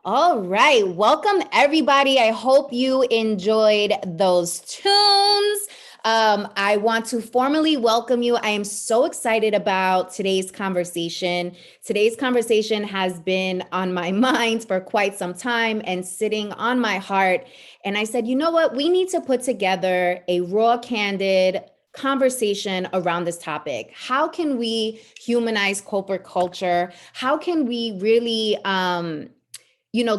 All right. Welcome, everybody. I hope you enjoyed those tunes. I want to formally welcome you. I am so excited about today's conversation. Today's conversation has been on my mind for quite some time and sitting on my heart. And I said, you know what? We need to put together a raw, candid conversation around this topic. How can we humanize corporate culture? How can we really,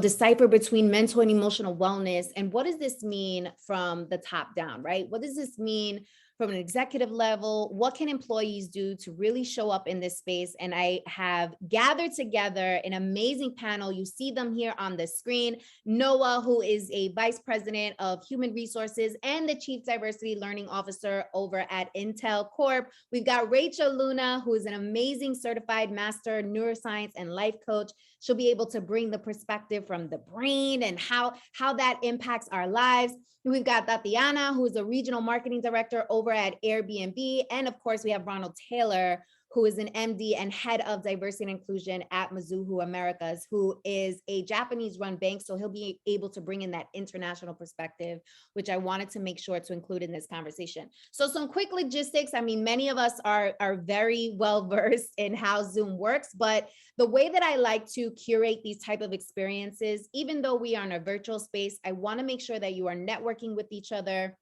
decipher between mental and emotional wellness? And what does this mean from the top down, right? What does this mean from an executive level? What can employees do to really show up in this space? And I have gathered together an amazing panel. You see them here on the screen. Noah, who is a vice president of human resources and the chief diversity learning officer over at Intel Corp. We've got Rachel Luna, who is an amazing certified master neuroscience and life coach. She'll be able to bring the perspective from the brain and how that impacts our lives. We've got Tatiana, who is a regional marketing director over at Airbnb. And of course, we have Ronald Taylor, who is an MD and head of diversity and inclusion at Mizuho Americas, who is a Japanese-run bank. So he'll be able to bring in that international perspective, which I wanted to make sure to include in this conversation. So some quick logistics. I mean, many of us are very well-versed in how Zoom works, but the way that I like to curate these type of experiences, even though we are in a virtual space, I want to make sure that you are networking with each other.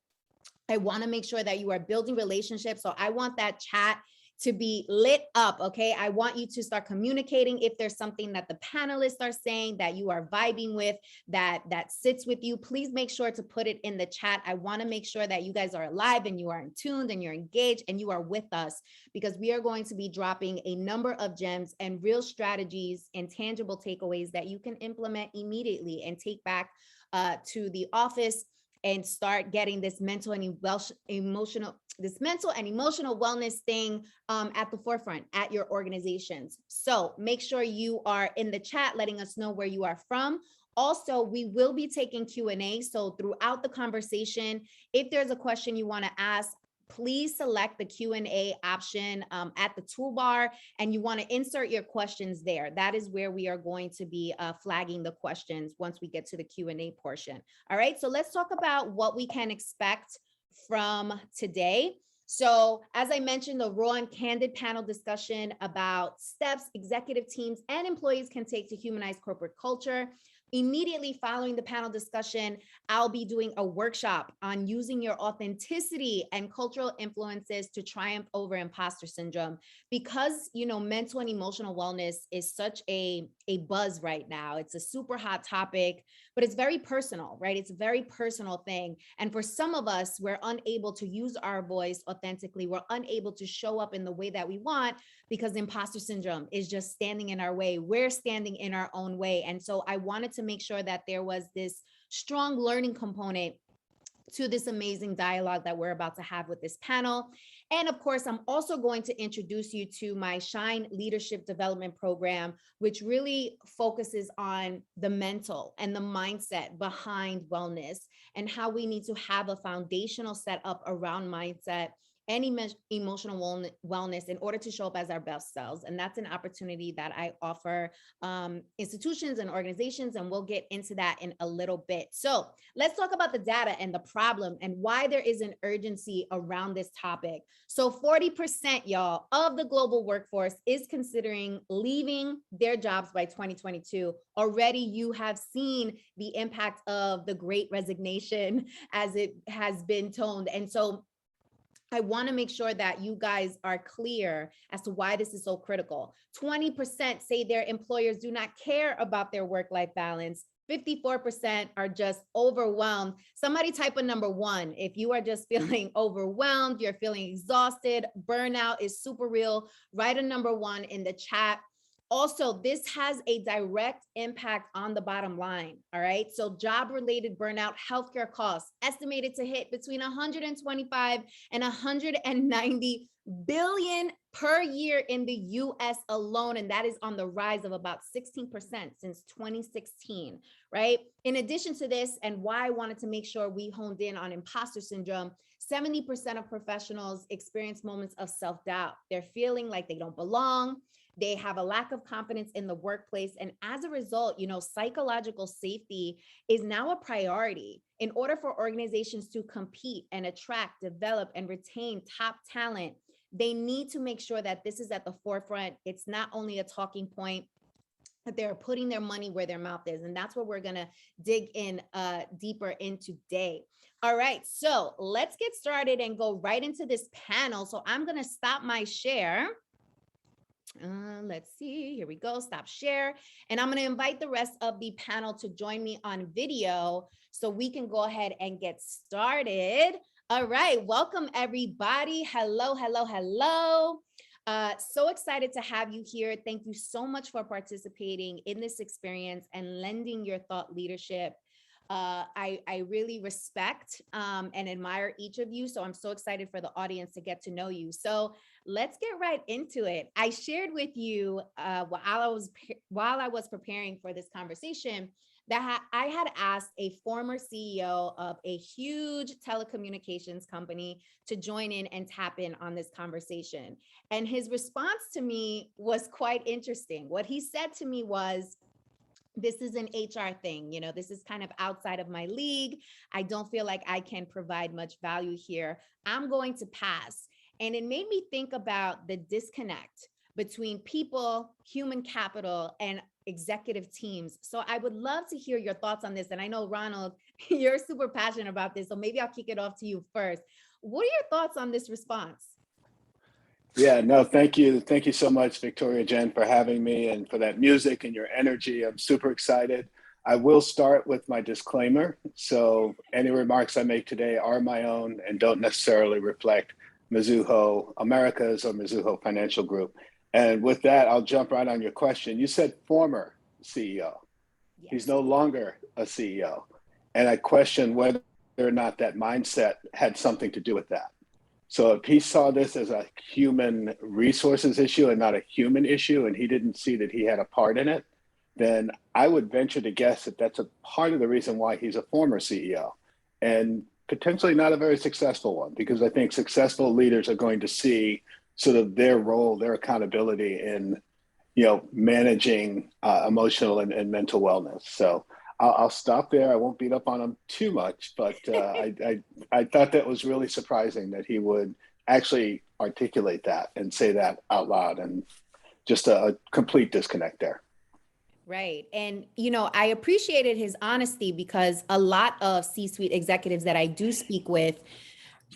I want to make sure that you are building relationships. So I want that chat to be lit up, okay? I want you to start communicating if there's something that the panelists are saying that you are vibing with, that sits with you. Please make sure to put it in the chat. I want to make sure that you guys are alive and you are in tuned and you're engaged and you are with us, because we are going to be dropping a number of gems and real strategies and tangible takeaways that you can implement immediately and take back to the office and start getting this mental and emotional wellness thing at the forefront at your organizations. So make sure you are in the chat letting us know where you are from. Also, we will be taking Q&A. So throughout the conversation, if there's a question you want to ask, please select the Q&A option at the toolbar, and you want to insert your questions there. That is where we are going to be flagging the questions once we get to the Q&A portion. All right, so let's talk about what we can expect from today. So as I mentioned, the raw and candid panel discussion about steps executive teams and employees can take to humanize corporate culture. Immediately following the panel discussion, I'll be doing a workshop on using your authenticity and cultural influences to triumph over imposter syndrome. Because, mental and emotional wellness is such a buzz right now. It's a super hot topic, but it's very personal, right? It's a very personal thing. And for some of us, we're unable to use our voice authentically. We're unable to show up in the way that we want because imposter syndrome is just standing in our way. We're standing in our own way. And so I wanted to make sure that there was this strong learning component to this amazing dialogue that we're about to have with this panel. And of course, I'm also going to introduce you to my Shine Leadership Development Program, which really focuses on the mental and the mindset behind wellness and how we need to have a foundational setup around mindset and emotional wellness in order to show up as our best selves. And that's an opportunity that I offer institutions and organizations, and we'll get into that in a little bit. So let's talk about the data and the problem and why there is an urgency around this topic. So 40%, y'all, of the global workforce is considering leaving their jobs by 2022. Already you have seen the impact of the Great Resignation as it has been toned. And so I want to make sure that you guys are clear as to why this is so critical. 20% say their employers do not care about their work-life balance. 54% are just overwhelmed. Somebody type a number 1. If you are just feeling overwhelmed, you're feeling exhausted, burnout is super real, write a number 1 in the chat. Also, this has a direct impact on the bottom line, all right? So job-related burnout, healthcare costs estimated to hit between 125 and 190 billion per year in the US alone, and that is on the rise of about 16% since 2016, right? In addition to this, and why I wanted to make sure we honed in on imposter syndrome, 70% of professionals experience moments of self-doubt. They're feeling like they don't belong. They have a lack of confidence in the workplace. And as a result, psychological safety is now a priority. In order for organizations to compete and attract, develop, and retain top talent, they need to make sure that this is at the forefront. It's not only a talking point, that they're putting their money where their mouth is. And that's what we're going to dig in deeper in today. All right, so let's get started and go right into this panel. So I'm going to stop my share. Let's see, here we go, stop share. And I'm going to invite the rest of the panel to join me on video so we can go ahead and get started. All right, welcome everybody. Hello, hello, hello. So excited to have you here. Thank you so much for participating in this experience and lending your thought leadership. I really respect and admire each of you. So I'm so excited for the audience to get to know you. So let's get right into it. I shared with you while I was preparing for this conversation that I had asked a former CEO of a huge telecommunications company to join in and tap in on this conversation. And his response to me was quite interesting. What he said to me was, this is an HR thing, this is kind of outside of my league. I don't feel like I can provide much value here. I'm going to pass. And it made me think about the disconnect between people, human capital, and executive teams. So I would love to hear your thoughts on this. And I know, Ronald, you're super passionate about this. So maybe I'll kick it off to you first. What are your thoughts on this response? Yeah, no, thank you. Thank you so much, Victoria Jen, for having me and for that music and your energy. I'm super excited. I will start with my disclaimer. So any remarks I make today are my own and don't necessarily reflect Mizuho Americas or Mizuho Financial Group. And with that, I'll jump right on your question. You said former CEO. Yes. He's no longer a CEO. And I question whether or not that mindset had something to do with that. So if he saw this as a human resources issue and not a human issue, and he didn't see that he had a part in it, then I would venture to guess that that's a part of the reason why he's a former CEO and potentially not a very successful one, because I think successful leaders are going to see sort of their role, their accountability in, managing emotional and mental wellness. So I'll stop there. I won't beat up on him too much, but I thought that was really surprising that he would actually articulate that and say that out loud, and just a complete disconnect there. Right. And, I appreciated his honesty, because a lot of C-suite executives that I do speak with,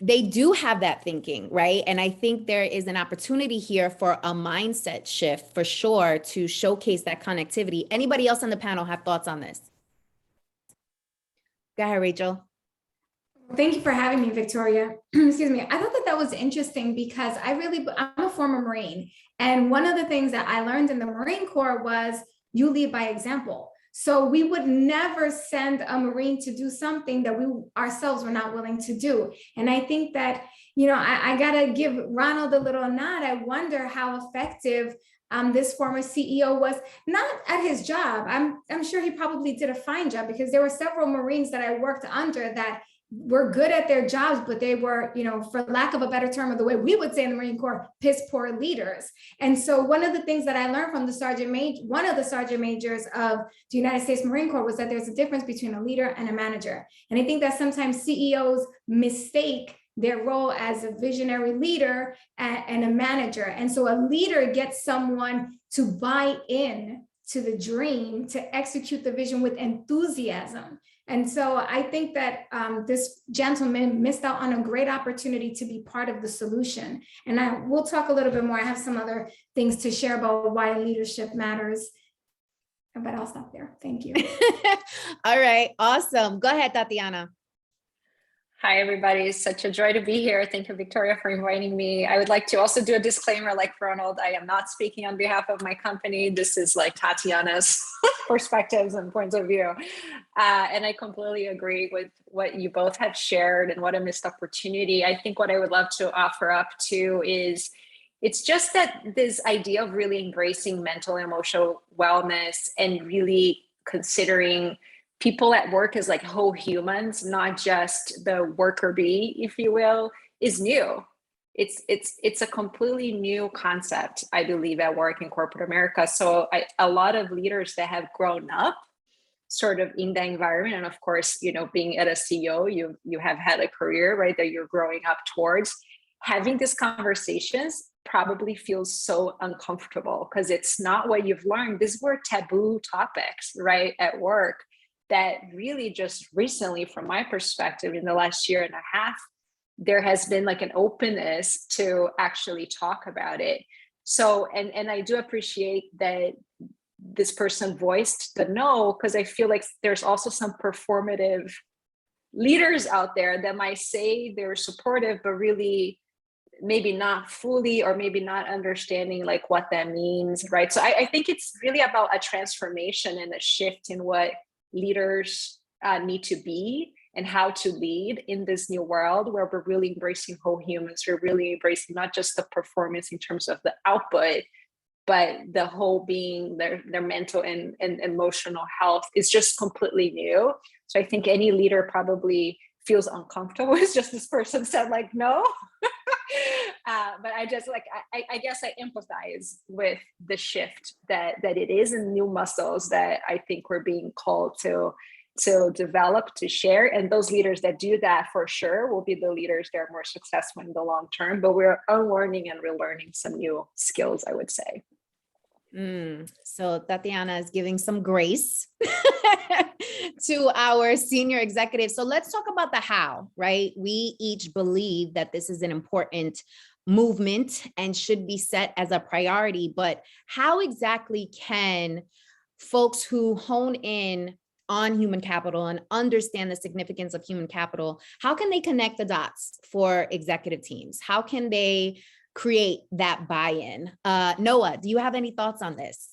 they do have that thinking, right? And I think there is an opportunity here for a mindset shift for sure to showcase that connectivity. Anybody else on the panel have thoughts on this? Go ahead, Rachel. Thank you for having me, Victoria. Excuse me. I thought that was interesting because I'm a former Marine. And one of the things that I learned in the Marine Corps was you lead by example. So we would never send a Marine to do something that we ourselves were not willing to do. And I think that, I got to give Ronald a little nod. I wonder how effective this former CEO was, not at his job. I'm sure he probably did a fine job, because there were several Marines that I worked under that were good at their jobs, but they were, for lack of a better term, of the way we would say in the Marine Corps, piss poor leaders. And so one of the things that I learned from one of the sergeant majors of the United States Marine Corps was that there's a difference between a leader and a manager. And I think that sometimes CEOs mistake their role as a visionary leader and a manager. And so a leader gets someone to buy in to the dream, to execute the vision with enthusiasm. And so I think that this gentleman missed out on a great opportunity to be part of the solution. And we'll talk a little bit more. I have some other things to share about why leadership matters, but I'll stop there. Thank you. All right, awesome. Go ahead, Tatiana. Hi, everybody. It's such a joy to be here. Thank you, Victoria, for inviting me. I would like to also do a disclaimer like Ronald. I am not speaking on behalf of my company. This is like Tatiana's perspectives and points of view. And I completely agree with what you both have shared, and what a missed opportunity. I think what I would love to offer up too is, it's just that this idea of really embracing mental and emotional wellness and really considering people at work as like whole humans, not just the worker bee, if you will, is new. it's a completely new concept, I believe, at work in corporate America. So a lot of leaders that have grown up sort of in the environment, and of course, being at a CEO, you have had a career, right, that you're growing up towards, having these conversations probably feels so uncomfortable because it's not what you've learned. These were taboo topics, right, at work, that really just recently, from my perspective, in the last year and a half, there has been like an openness to actually talk about it. So, and I do appreciate that this person voiced the no, because I feel like there's also some performative leaders out there that might say they're supportive, but really maybe not fully, or maybe not understanding like what that means, right? So I think it's really about a transformation and a shift in what leaders need to be and how to lead in this new world where we're really embracing whole humans. We're really embracing not just the performance in terms of the output, but the whole being, their mental and emotional health is just completely new. So I think any leader probably feels uncomfortable. It's just this person said like, no. But I just like, I guess I empathize with the shift that it is, and new muscles that I think we're being called to develop, to share. And those leaders that do that for sure will be the leaders that are more successful in the long term, but we're unlearning and relearning some new skills, I would say. So Tatiana is giving some grace to our senior executives. So let's talk about the how, right? We each believe that this is an important movement and should be set as a priority, but how exactly can folks who hone in on human capital and understand the significance of human capital, how can they connect the dots for executive teams? How can they create that buy-in? Noah, do you have any thoughts on this?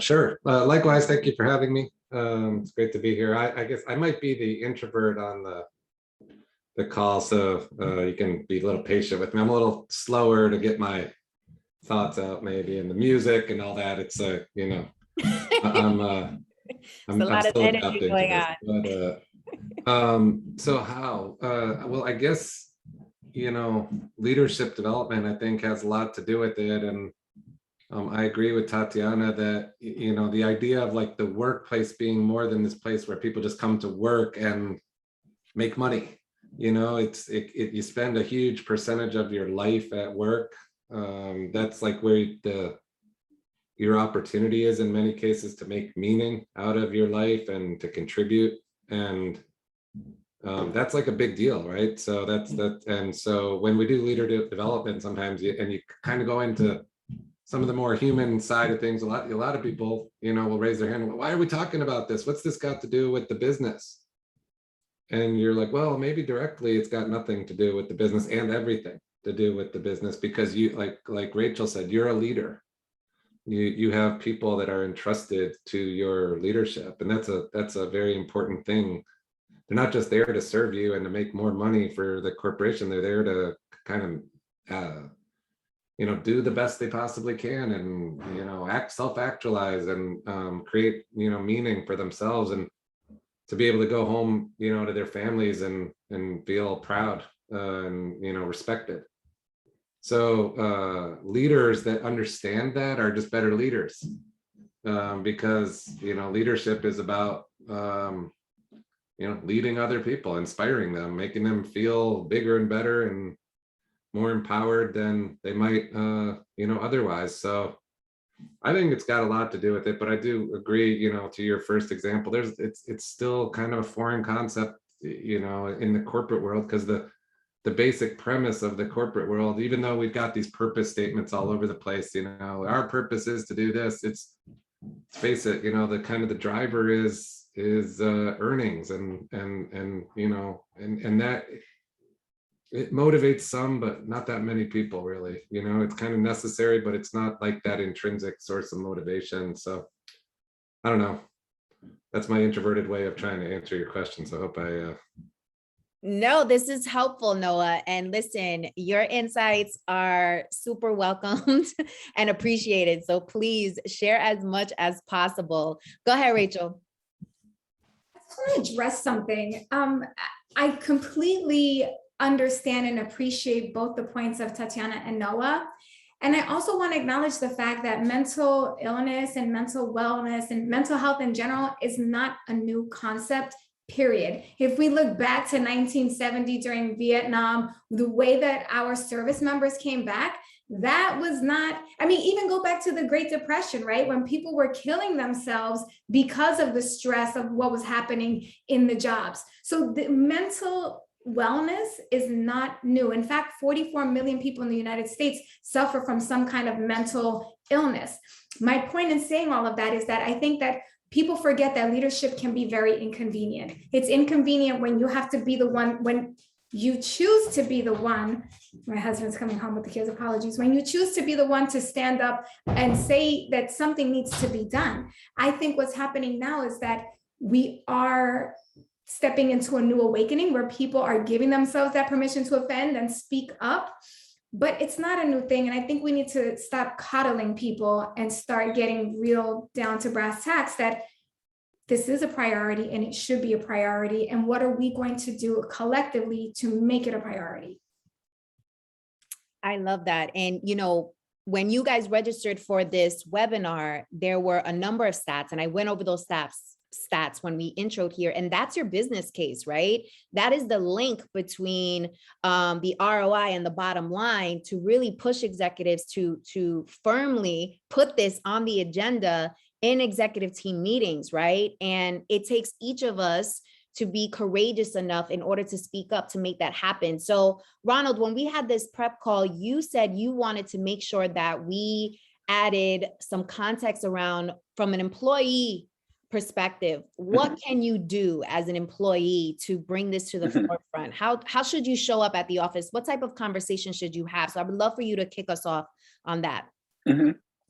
Sure. Likewise, thank you for having me. It's great to be here. I guess I might be the introvert on the call, so you can be a little patient with me. I'm a little slower to get my thoughts out, maybe, and the music and all that. It's I'm still adapting to this. But so how? Well, I guess leadership development, I think, has a lot to do with it. And I agree with Tatiana that, the idea of like the workplace being more than this place where people just come to work and make money. You spend a huge percentage of your life at work. That's like where your opportunity is in many cases to make meaning out of your life and to contribute. And that's like a big deal, right? So that. And so when we do leader development, sometimes you kind of go into some of the more human side of things. A lot of people, will raise their hand. Why are we talking about this? What's this got to do with the business? And you're like, well, maybe directly it's got nothing to do with the business and everything to do with the business, because you, like Rachel said, you're a leader. You have people that are entrusted to your leadership, and that's a very important thing. They're not just there to serve you and to make more money for the corporation. They're there to kind of do the best they possibly can, and self-actualize and create meaning for themselves, and to be able to go home to their families and feel proud and respected. So leaders that understand that are just better leaders, because leadership is about leading other people, inspiring them, making them feel bigger and better and more empowered than they might otherwise. So I think it's got a lot to do with it, but I do agree, to your first example, it's still kind of a foreign concept, in the corporate world, because the basic premise of the corporate world, even though we've got these purpose statements all over the place, our purpose is to do this. It's, face it, the kind of the driver is earnings and that it motivates some, but not that many people really. It's kind of necessary, but it's not like that intrinsic source of motivation. So I don't know. That's my introverted way of trying to answer your question. So I hope No, this is helpful, Noah. And listen, your insights are super welcomed and appreciated. So please share as much as possible. Go ahead, Rachel. I just want to address something. I completely understand and appreciate both the points of Tatiana and Noah. And I also want to acknowledge the fact that mental illness and mental wellness and mental health in general is not a new concept, period. If we look back to 1970 during Vietnam, the way that our service members came back, that was not, I mean, even go back to the Great Depression, right? When people were killing themselves because of the stress of what was happening in the jobs. So the mental wellness is not new. In fact, 44 million people in the United States suffer from some kind of mental illness. My point in saying all of that is that I think that people forget that leadership can be very inconvenient. It's inconvenient when you have to be the one, when you choose to be the one, my husband's coming home with the kids, apologies, when you choose to be the one to stand up and say that something needs to be done. I think what's happening now is that we are stepping into a new awakening where people are giving themselves that permission to offend and speak up, but it's not a new thing. And I think we need to stop coddling people and start getting real down to brass tacks that this is a priority and it should be a priority. And what are we going to do collectively to make it a priority? I love that. And, you know, when you guys registered for this webinar, there were a number of stats, and I went over those stats when we introed here, and that's your business case, right? That is the link between the ROI and the bottom line to really push executives to firmly put this on the agenda in executive team meetings, right? And it takes each of us to be courageous enough in order to speak up to make that happen. So Ronald, when we had this prep call, you said you wanted to make sure that we added some context around, from an employee perspective, what can you do as an employee to bring this to the forefront? How should you show up at the office? What type of conversation should you have? So I would love for you to kick us off on that.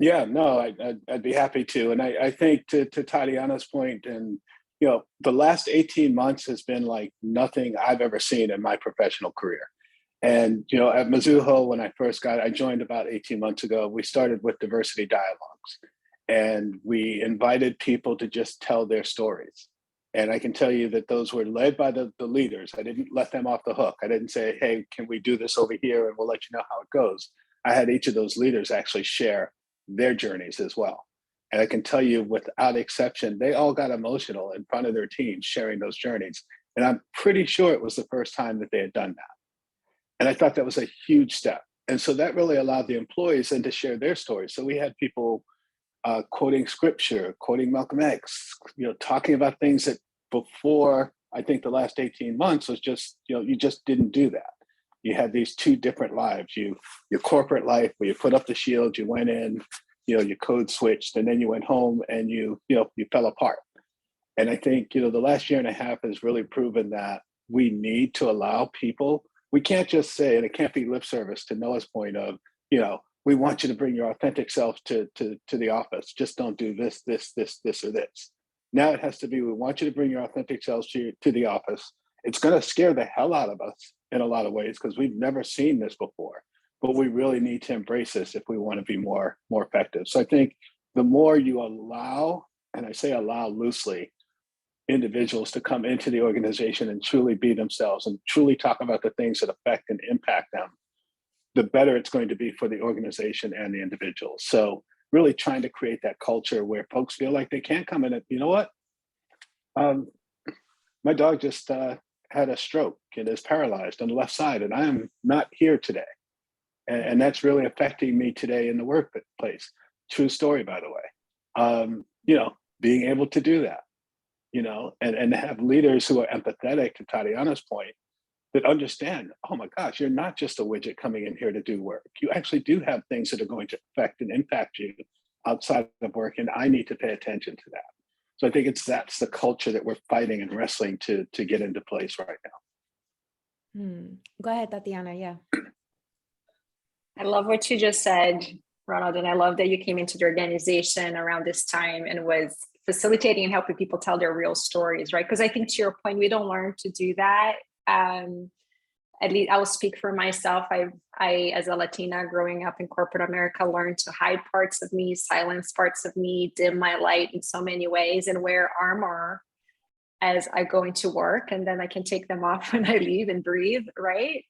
Yeah, no, I'd be happy to. And I think to Tatiana's point, and you know, the last 18 months has been like nothing I've ever seen in my professional career. And you know, at Mizuho, when I joined about 18 months ago, we started with diversity dialogues. And we invited people to just tell their stories. And I can tell you that those were led by the leaders. I didn't let them off the hook. I didn't say, hey, can we do this over here? And we'll let you know how it goes. I had each of those leaders actually share their journeys as well. And I can tell you without exception, they all got emotional in front of their teams sharing those journeys. And I'm pretty sure it was the first time that they had done that. And I thought that was a huge step. And so that really allowed the employees then to share their stories. So we had people quoting scripture, quoting Malcolm X, you know, talking about things that before, I think the last 18 months was just, you know, you just didn't do that. You had these two different lives, your corporate life where you put up the shield, you went in, you know, you code switched, and then you went home and you fell apart. And I think, you know, the last year and a half has really proven that we need to allow people, we can't just say, and it can't be lip service to Noah's point of, you know, we want you to bring your authentic self to the office. Just don't do this, or this. Now it has to be, we want you to bring your authentic selves to the office. It's going to scare the hell out of us in a lot of ways because we've never seen this before. But we really need to embrace this if we want to be more effective. So I think the more you allow, and I say allow loosely, individuals to come into the organization and truly be themselves and truly talk about the things that affect and impact them, the better it's going to be for the organization and the individual. So really trying to create that culture where folks feel like they can come in and, you know what? My dog just had a stroke and is paralyzed on the left side, and I am not here today. And that's really affecting me today in the workplace. True story, by the way. You know, being able to do that, you know, and have leaders who are empathetic, to Tatiana's point, that understand, oh my gosh, you're not just a widget coming in here to do work. You actually do have things that are going to affect and impact you outside of work, and I need to pay attention to that. So I think that's the culture that we're fighting and wrestling to get into place right now. Go ahead, Tatiana, yeah. I love what you just said, Ronald, and I love that you came into the organization around this time and was facilitating and helping people tell their real stories, right? Because I think to your point, we don't learn to do that. At least I will speak for myself. I, as a Latina growing up in corporate America, learned to hide parts of me, silence parts of me, dim my light in so many ways, and wear armor as I go into work, and then I can take them off when I leave and breathe, right?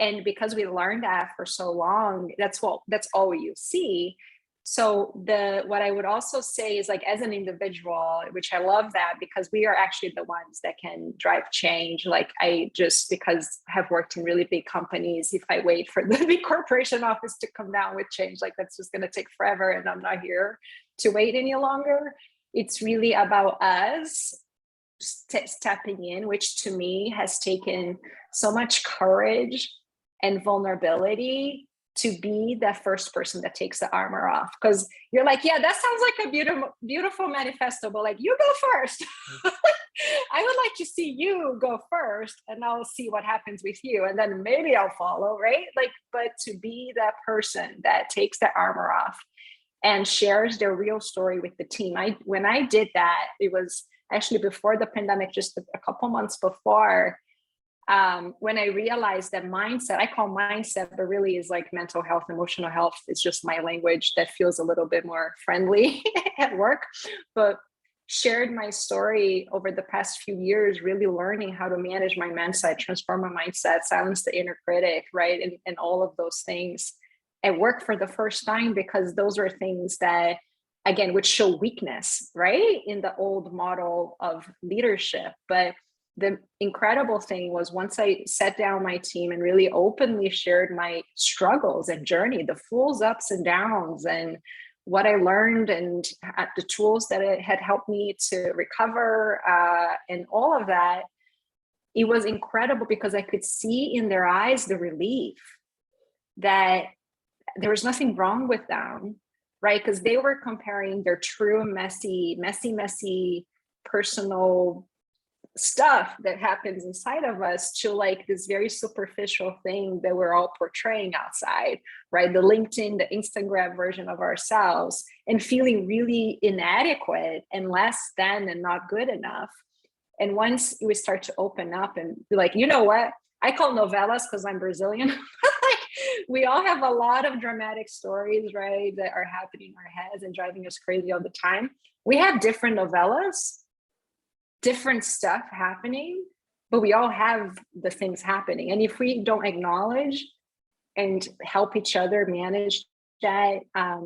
And because we learned that for so long, that's all you see. So what I would also say is, like, as an individual, which I love that, because we are actually the ones that can drive change. Like, I just, because I have worked in really big companies, if I wait for the big corporation office to come down with change, like, that's just going to take forever, and I'm not here to wait any longer. It's really about us stepping in, which to me has taken so much courage and vulnerability to be that first person that takes the armor off. Because you're like, yeah, that sounds like a beautiful manifesto, but, like, you go first. I would like to see you go first, and I'll see what happens with you, and then maybe I'll follow, right? Like, but to be that person that takes the armor off and shares their real story with the team. When I did that, it was actually before the pandemic, just a couple months before, when I realized that mindset, I call mindset, but really is like mental health, emotional health. It's just my language that feels a little bit more friendly at work. But shared my story over the past few years, really learning how to manage my mindset, transform my mindset, silence the inner critic, right? And all of those things at work for the first time, because those are things that, again, would show weakness, right? In the old model of leadership. But the incredible thing was, once I sat down my team and really openly shared my struggles and journey, the full ups and downs, and what I learned, and the tools that it had helped me to recover, and all of that, it was incredible, because I could see in their eyes the relief that there was nothing wrong with them, right? Because they were comparing their true messy personal stuff that happens inside of us to, like, this very superficial thing that we're all portraying outside, right? The LinkedIn, the Instagram version of ourselves, and feeling really inadequate and less than and not good enough. And once we start to open up and be like, you know what? I call novellas because I'm Brazilian. Like, we all have a lot of dramatic stories, right, that are happening in our heads and driving us crazy all the time. We have different novellas, different stuff happening, but we all have the things happening. And if we don't acknowledge and help each other manage that,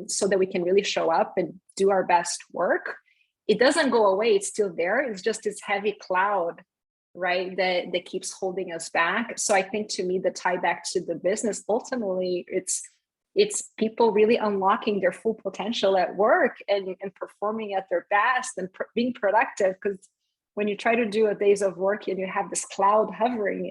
so that we can really show up and do our best work, it doesn't go away. It's still there. It's just this heavy cloud, right, that keeps holding us back. So I think, to me, the tie back to the business, ultimately, it's people really unlocking their full potential at work and performing at their best and being productive. Because when you try to do a days of work and you have this cloud hovering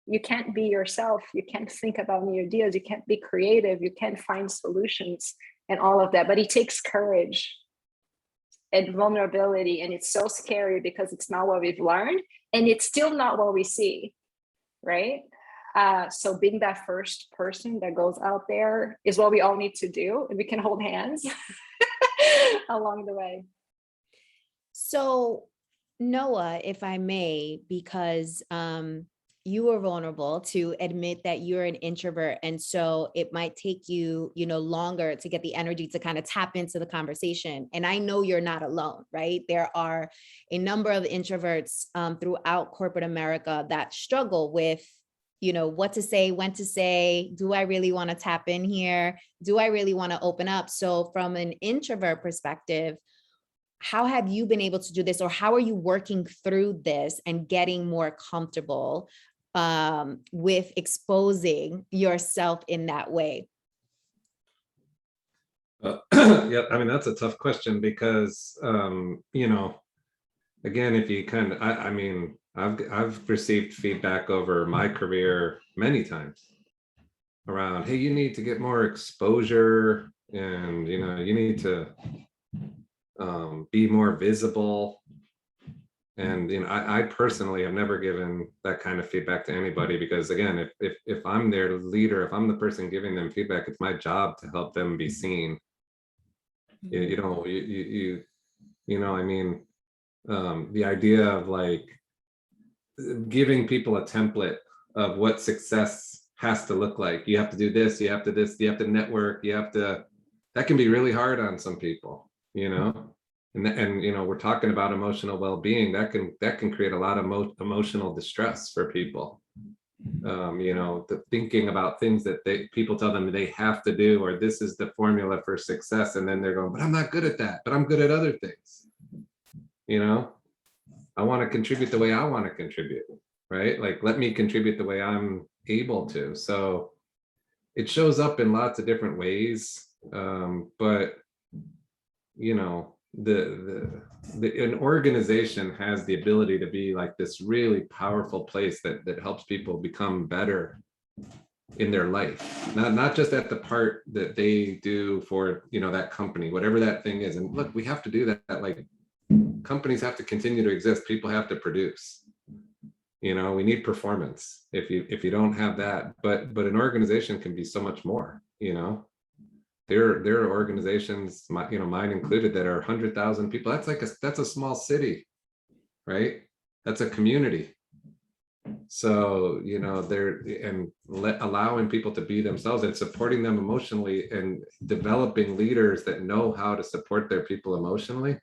you can't be yourself. You can't think about new ideas. You can't be creative. You can't find solutions and all of that. But it takes courage and vulnerability. And it's so scary, because it's not what we've learned, and it's still not what we see, right? So being that first person that goes out there is what we all need to do. And we can hold hands along the way. So, Noah, if I may, because you were vulnerable to admit that you're an introvert. And so it might take you, longer to get the energy to kind of tap into the conversation. And I know you're not alone, right? There are a number of introverts throughout corporate America that struggle with, what to say, when to say, do I really want to tap in here? Do I really want to open up? So from an introvert perspective, how have you been able to do this, or how are you working through this and getting more comfortable with exposing yourself in that way? Yeah, I mean, that's a tough question, because again, if you kind of, I mean, I've received feedback over my career many times around, hey, you need to get more exposure, and you need to be more visible. And I personally have never given that kind of feedback to anybody, because again, if I'm their leader, if I'm the person giving them feedback, it's my job to help them be seen. I mean, the idea of, like, giving people a template of what success has to look like. You have to do this, you have to network, that can be really hard on some people, And you know, we're talking about emotional well-being, that can create a lot of emotional distress for people. You know, the thinking about things that people tell them they have to do, or this is the formula for success, and then they're going, but I'm not good at that, but I'm good at other things. You know, I want to contribute the way I want to contribute, right? Like, let me contribute the way I'm able to. So it shows up in lots of different ways, but you know, an organization has the ability to be like this really powerful place that helps people become better in their life, not just at the part that they do for, you know, that company, whatever that thing is. And look, we have to do that. Like, companies have to continue to exist, people have to produce, you know, we need performance if you don't have that. But an organization can be so much more, you know. There are organizations, you know, mine included, that are 100,000 people. That's a small city, right? That's a community. So, you know, allowing people to be themselves and supporting them emotionally and developing leaders that know how to support their people emotionally.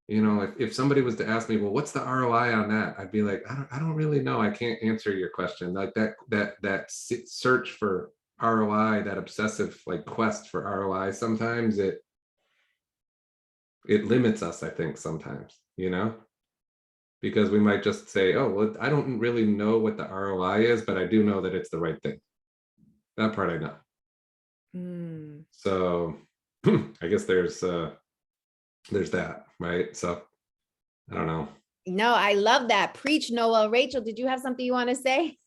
You know, if somebody was to ask me, well, what's the ROI on that? I'd be like, I don't really know. I can't answer your question. Like that search for ROI, that obsessive like quest for ROI, sometimes it limits us, I think, sometimes, you know, because we might just say, oh, well, I don't really know what the ROI is, but I do know that it's the right thing. That part I know. So I guess there's that, right? So I don't know. No, I love that. Preach, Noah. Rachel, did you have something you want to say?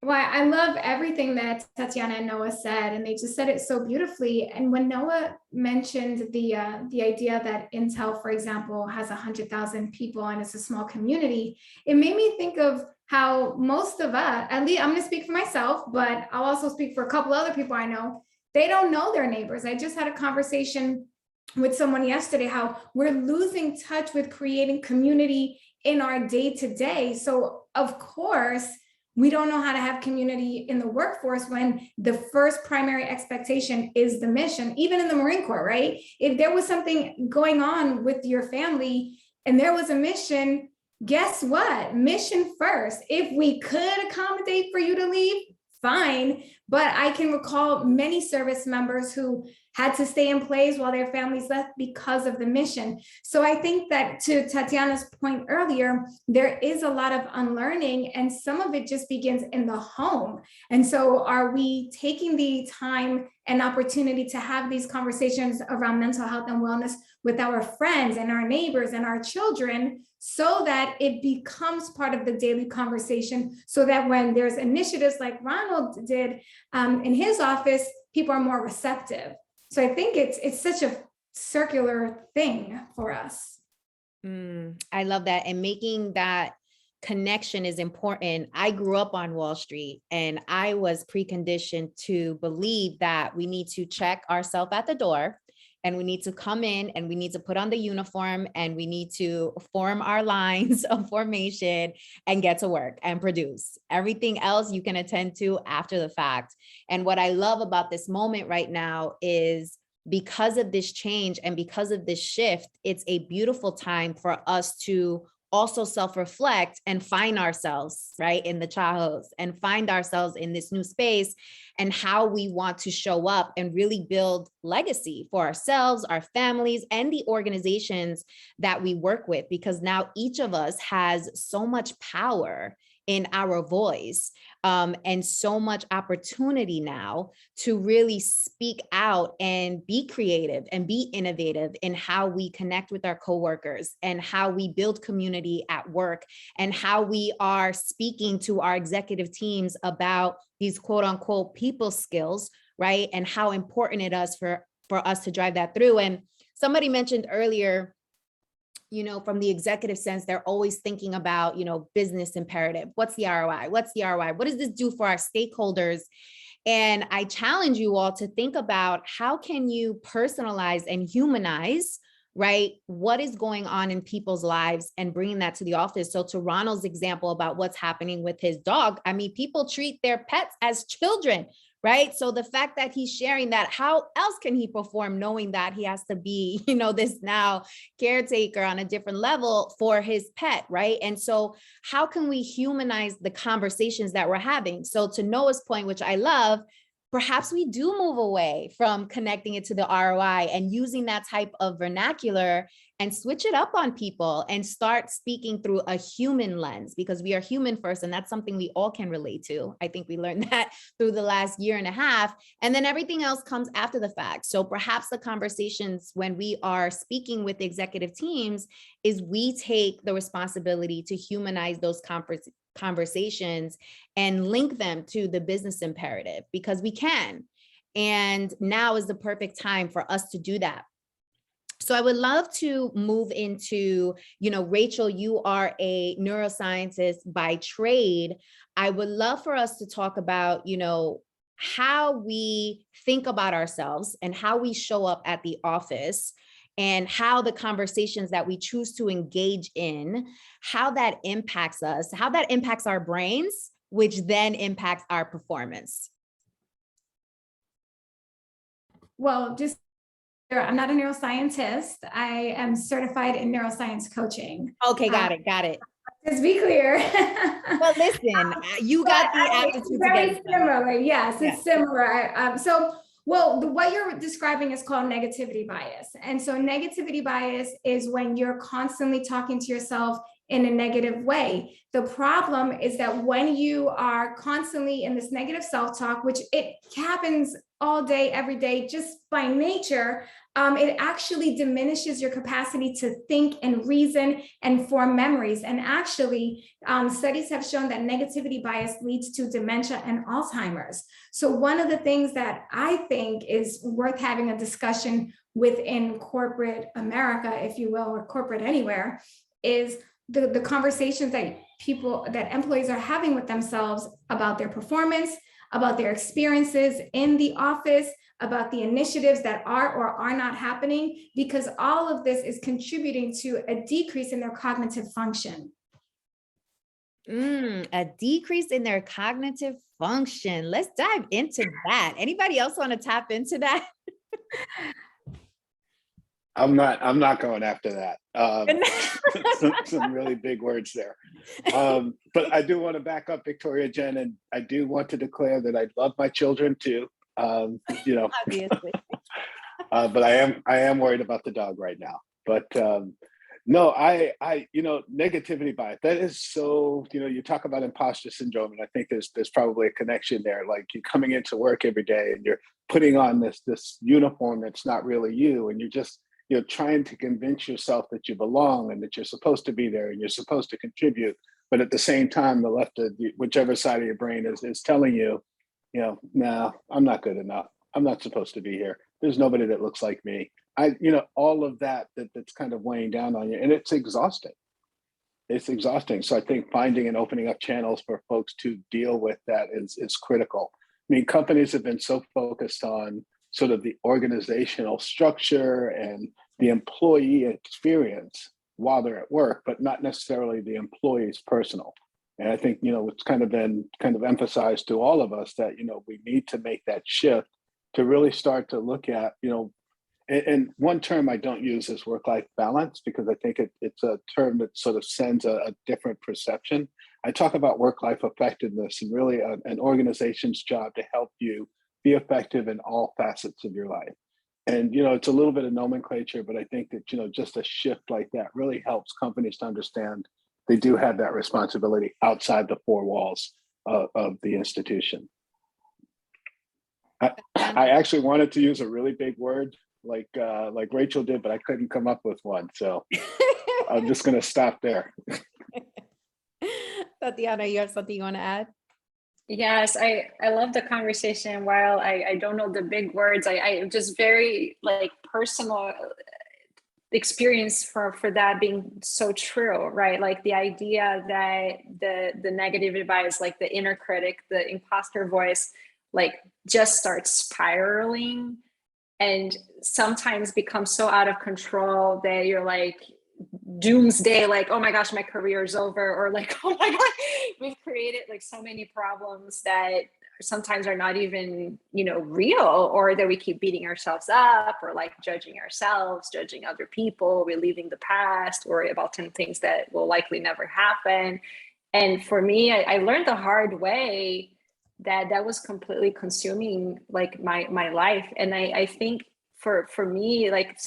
Well, I love everything that Tatiana and Noah said, and they just said it so beautifully. And when Noah mentioned the idea that Intel, for example, has 100,000 people and it's a small community, it made me think of how most of us, at least I'm going to speak for myself, but I'll also speak for a couple other people I know, they don't know their neighbors. I just had a conversation with someone yesterday, how we're losing touch with creating community in our day-to-day. So of course, we don't know how to have community in the workforce when the first primary expectation is the mission, even in the Marine Corps, right? If there was something going on with your family and there was a mission, guess what? Mission first. If we could accommodate for you to leave, fine. But I can recall many service members who had to stay in place while their families left because of the mission. So I think that, to Tatiana's point earlier, there is a lot of unlearning, and some of it just begins in the home. And so are we taking the time and opportunity to have these conversations around mental health and wellness with our friends and our neighbors and our children, so that it becomes part of the daily conversation, so that when there's initiatives like Ronald did in his office, people are more receptive. So I think it's such a circular thing for us. I love that. And making that connection is important. I grew up on Wall Street, and I was preconditioned to believe that we need to check ourselves at the door, and we need to come in and we need to put on the uniform and we need to form our lines of formation and get to work and produce. Everything else you can attend to after the fact. And what I love about this moment right now is, because of this change and because of this shift, it's a beautiful time for us to also self-reflect and find ourselves, right, in the childhoods, and find ourselves in this new space, and how we want to show up and really build legacy for ourselves, our families, and the organizations that we work with, because now each of us has so much power in our voice, and so much opportunity now to really speak out and be creative and be innovative in how we connect with our coworkers, and how we build community at work, and how we are speaking to our executive teams about these quote unquote people skills, right? And how important it is for us to drive that through. And somebody mentioned earlier, you know, from the executive sense, they're always thinking about, you know, business imperative. What's the ROI? What's the ROI? What does this do for our stakeholders? And I challenge you all to think about, how can you personalize and humanize, right, what is going on in people's lives, and bringing that to the office. So to Ronald's example about what's happening with his dog, I mean, people treat their pets as children, right? So the fact that he's sharing that, how else can he perform knowing that he has to be, this now caretaker on a different level for his pet, right? And so how can we humanize the conversations that we're having? So to Noah's point, which I love, perhaps we do move away from connecting it to the ROI and using that type of vernacular and switch it up on people and start speaking through a human lens, because we are human first. And that's something we all can relate to. I think we learned that through the last year and a half, and then everything else comes after the fact. So perhaps the conversations when we are speaking with the executive teams is we take the responsibility to humanize those conversations and link them to the business imperative, because we can. And now is the perfect time for us to do that. So I would love to move into, Rachel, you are a neuroscientist by trade. I would love for us to talk about, how we think about ourselves and how we show up at the office, and how the conversations that we choose to engage in, how that impacts us, how that impacts our brains, which then impacts our performance. Well, I'm not a neuroscientist. I am certified in neuroscience coaching. Okay, got it. Let's be clear. Well, listen, you got the aptitude very to get similar. Yes, yeah. It's similar. What you're describing is called negativity bias. And so negativity bias is when you're constantly talking to yourself in a negative way. The problem is that when you are constantly in this negative self-talk, which it happens all day, every day, just by nature, it actually diminishes your capacity to think and reason and form memories. And actually, studies have shown that negativity bias leads to dementia and Alzheimer's. So one of the things that I think is worth having a discussion within corporate America, if you will, or corporate anywhere, is the conversations that employees are having with themselves about their performance, about their experiences in the office, about the initiatives that are or are not happening, because all of this is contributing to a decrease in their cognitive function. A decrease in their cognitive function. Let's dive into that. Anybody else want to tap into that? I'm not going after that. Some really big words there. But I do want to back up Victoria, Jen, and I do want to declare that I love my children too. Obviously. But I am worried about the dog right now. But no, I negativity bias, that is so, you talk about imposter syndrome, and I think there's probably a connection there. Like, you're coming into work every day and you're putting on this uniform that's not really you, and you're trying to convince yourself that you belong and that you're supposed to be there and you're supposed to contribute. But at the same time, the left of whichever side of your brain is telling you, no, I'm not good enough. I'm not supposed to be here. There's nobody that looks like me. All of that's kind of weighing down on you, and it's exhausting. It's exhausting. So I think finding and opening up channels for folks to deal with that is critical. I mean, companies have been so focused on sort of the organizational structure and the employee experience while they're at work, but not necessarily the employee's personal. And I think, it's kind of been emphasized to all of us that, we need to make that shift to really start to look at, and one term I don't use is work-life balance, because I think it's a term that sort of sends a different perception. I talk about work-life effectiveness and really an organization's job to help you be effective in all facets of your life. And, it's a little bit of nomenclature, but I think that, just a shift like that really helps companies to understand they do have that responsibility outside the four walls of the institution. I actually wanted to use a really big word like Rachel did, but I couldn't come up with one. So I'm just going to stop there. Tatiana, you have something you want to add? Yes, I love the conversation. While I don't know the big words, I just very personal experience for that being so true, right? Like the idea that the negative bias, like the inner critic, the imposter voice, just starts spiraling and sometimes becomes so out of control that you're doomsday, oh my gosh, my career is over, or oh my god, we've created so many problems that sometimes are not even, real, or that we keep beating ourselves up, or like judging ourselves, judging other people, reliving the past, or about 10 things that will likely never happen. And for me, I learned the hard way that was completely consuming like my life. And I think for me, like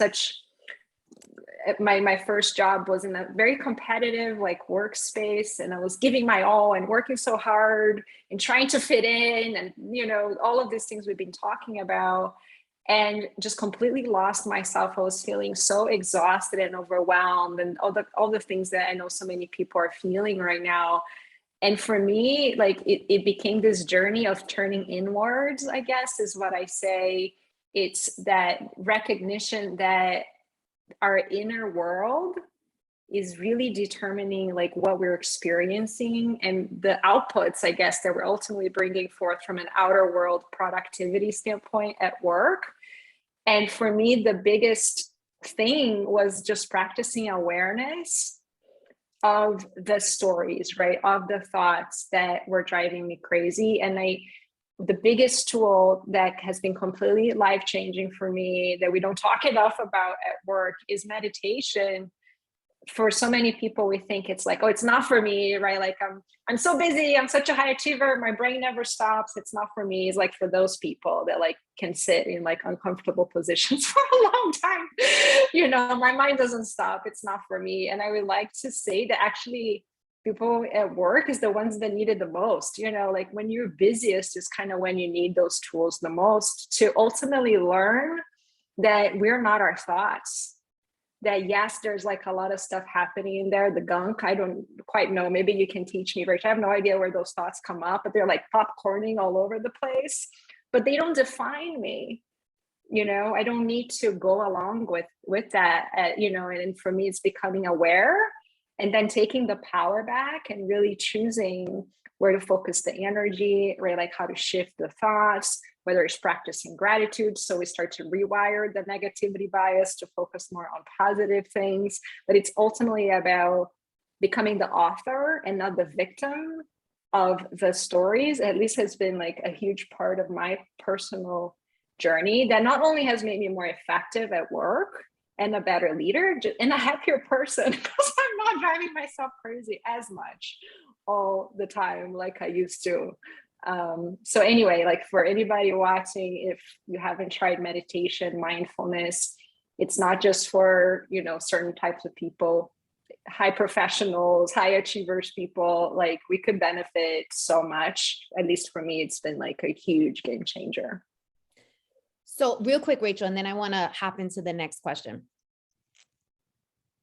my first job was in a very competitive like workspace, and I was giving my all and working so hard and trying to fit in, and all of these things we've been talking about, and just completely lost myself. I was feeling so exhausted and overwhelmed, and all the things that I know so many people are feeling right now. And for me, like it became this journey of turning inwards, I guess is what I say. It's that recognition that our inner world is really determining like what we're experiencing, and the outputs, I guess, that we're ultimately bringing forth from an outer world productivity standpoint at work. And for me, the biggest thing was just practicing awareness of the stories, right? Of the thoughts that were driving me crazy. And the biggest tool that has been completely life-changing for me that we don't talk enough about at work is meditation. For so many people, we think it's like, oh, it's not for me, right? Like I'm so busy, I'm such a high achiever, my brain never stops, it's not for me. It's like for those people that like can sit in like uncomfortable positions for a long time. My mind doesn't stop, it's not for me. And I would like to say that actually people at work is the ones that need it the most. Like when you're busiest is kind of when you need those tools the most to ultimately learn that we're not our thoughts. That yes, there's like a lot of stuff happening in there, the gunk. I don't quite know. Maybe you can teach me, Rachel. I have no idea where those thoughts come up, but they're like popcorning all over the place. But they don't define me. I don't need to go along with that. And for me, it's becoming aware and then taking the power back and really choosing where to focus the energy, right? Like how to shift the thoughts, whether it's practicing gratitude. So we start to rewire the negativity bias to focus more on positive things. But it's ultimately about becoming the author and not the victim of the stories. At least has been like a huge part of my personal journey that not only has made me more effective at work and a better leader and a happier person, because I'm not driving myself crazy as much all the time like I used to. So anyway, like for anybody watching, if you haven't tried meditation, mindfulness, it's not just for, certain types of people, high professionals, high achievers people, like we could benefit so much. At least for me, it's been like a huge game changer. So real quick, Rachel, and then I want to hop into the next question.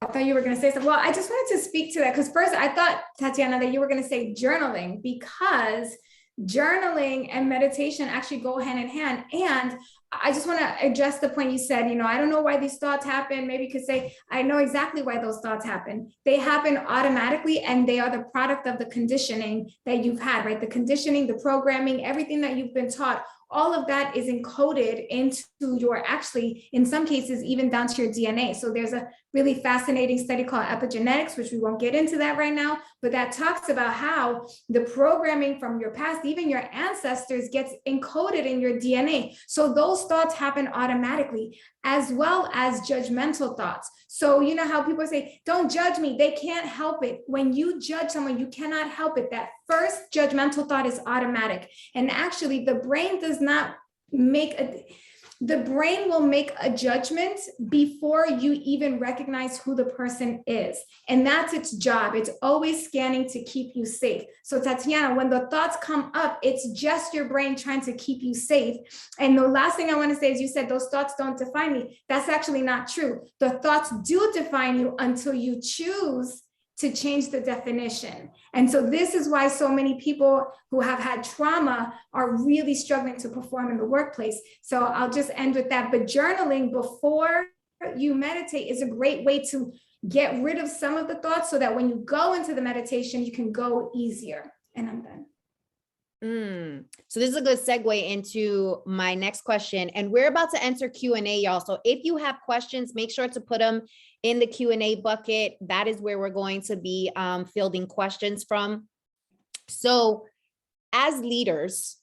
I thought you were going to say something. Well, I just wanted to speak to that because first I thought, Tatiana, that you were going to say journaling, because journaling and meditation actually go hand in hand. And I just want to address the point you said, I don't know why these thoughts happen. Maybe you could say, I know exactly why those thoughts happen. They happen automatically, and they are the product of the conditioning that you've had, right? The conditioning, the programming, everything that you've been taught, all of that is encoded into your, actually, in some cases, even down to your DNA. So there's a really fascinating study called epigenetics, which we won't get into that right now, but that talks about how the programming from your past, even your ancestors, gets encoded in your DNA. So those thoughts happen automatically, as well as judgmental thoughts. So you know how people say, don't judge me, they can't help it. When you judge someone, you cannot help it. That first judgmental thought is automatic. And actually the brain does not the brain will make a judgment before you even recognize who the person is. And that's its job. It's always scanning to keep you safe. So Tatiana, when the thoughts come up, it's just your brain trying to keep you safe. And the last thing I want to say is, you said those thoughts don't define me. That's actually not true. The thoughts do define you until you choose to change the definition. And so this is why so many people who have had trauma are really struggling to perform in the workplace. So I'll just end with that. But journaling before you meditate is a great way to get rid of some of the thoughts so that when you go into the meditation, you can go easier. And I'm done. So this is a good segue into my next question, and we're about to enter Q&A, y'all. So if you have questions, make sure to put them in the Q&A bucket. That is where we're going to be fielding questions from. So as leaders,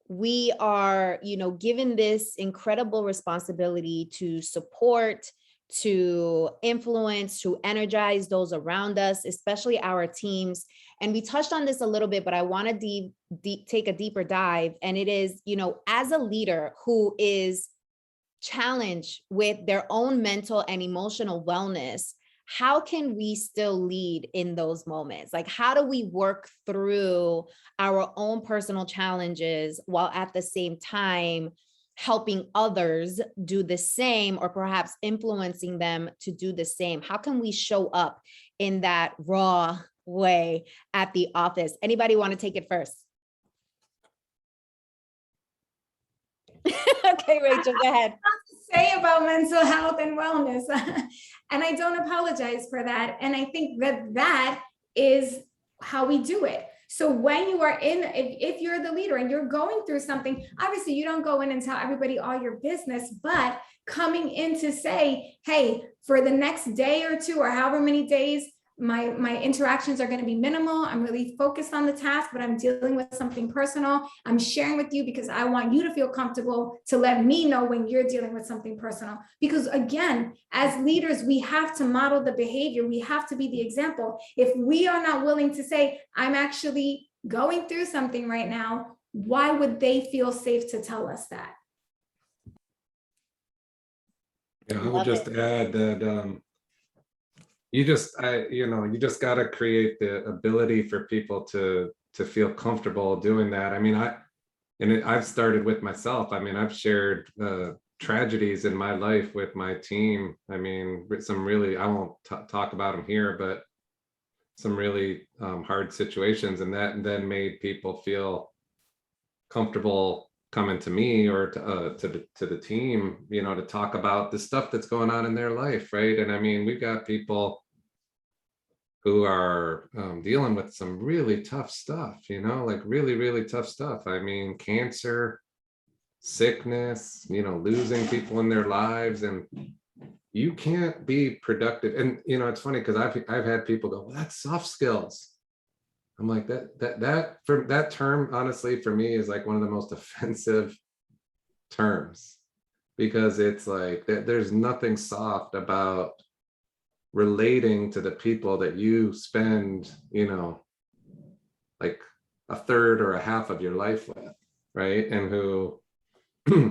we are, given this incredible responsibility to support, to influence, to energize those around us, especially our teams. And we touched on this a little bit, but I want to take a deeper dive. And it is, as a leader who is challenged with their own mental and emotional wellness, how can we still lead in those moments? Like, how do we work through our own personal challenges while at the same time helping others do the same, or perhaps influencing them to do the same? How can we show up in that raw way at the office? Anybody want to take it first? Okay, Rachel, go ahead. Say about mental health and wellness. And I don't apologize for that. And I think that is how we do it. So when you are if you're the leader and you're going through something, obviously you don't go in and tell everybody all your business, but coming in to say, hey, for the next day or two, or however many days, my interactions are going to be minimal. I'm really focused on the task, but I'm dealing with something personal. I'm sharing with you because I want you to feel comfortable to let me know when you're dealing with something personal. Because again, as leaders, we have to model the behavior. We have to be the example. If we are not willing to say, I'm actually going through something right now, why would they feel safe to tell us that? Yeah, I would just add that you just got to create the ability for people to feel comfortable doing that. I mean, I've started with myself. I mean, I've shared tragedies in my life with my team. I mean, with some really, I won't talk about them here, but some really hard situations, and that then made people feel comfortable coming to me or to the team, to talk about the stuff that's going on in their life, right? And I mean, we've got people who are dealing with some really tough stuff, like really, really tough stuff. I mean, cancer, sickness, losing people in their lives, and you can't be productive. And it's funny because I've had people go, well, that's soft skills. I'm like, that term, honestly, for me is like one of the most offensive terms, because it's like there's nothing soft about relating to the people that you spend, like a third or a half of your life with, right? And who,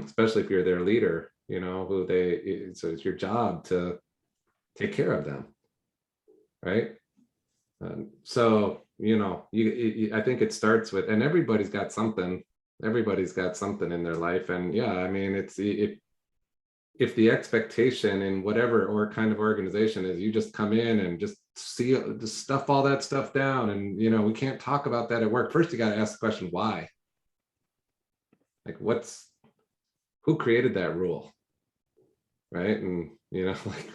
especially if you're their leader, so it's your job to take care of them, right? So, I think it starts with, and everybody's got something in their life. And yeah, I mean, if the expectation in whatever or kind of organization is you just come in and just stuff all that stuff down, and we can't talk about that at work. First, you got to ask the question, why? Like, who created that rule, right? And like,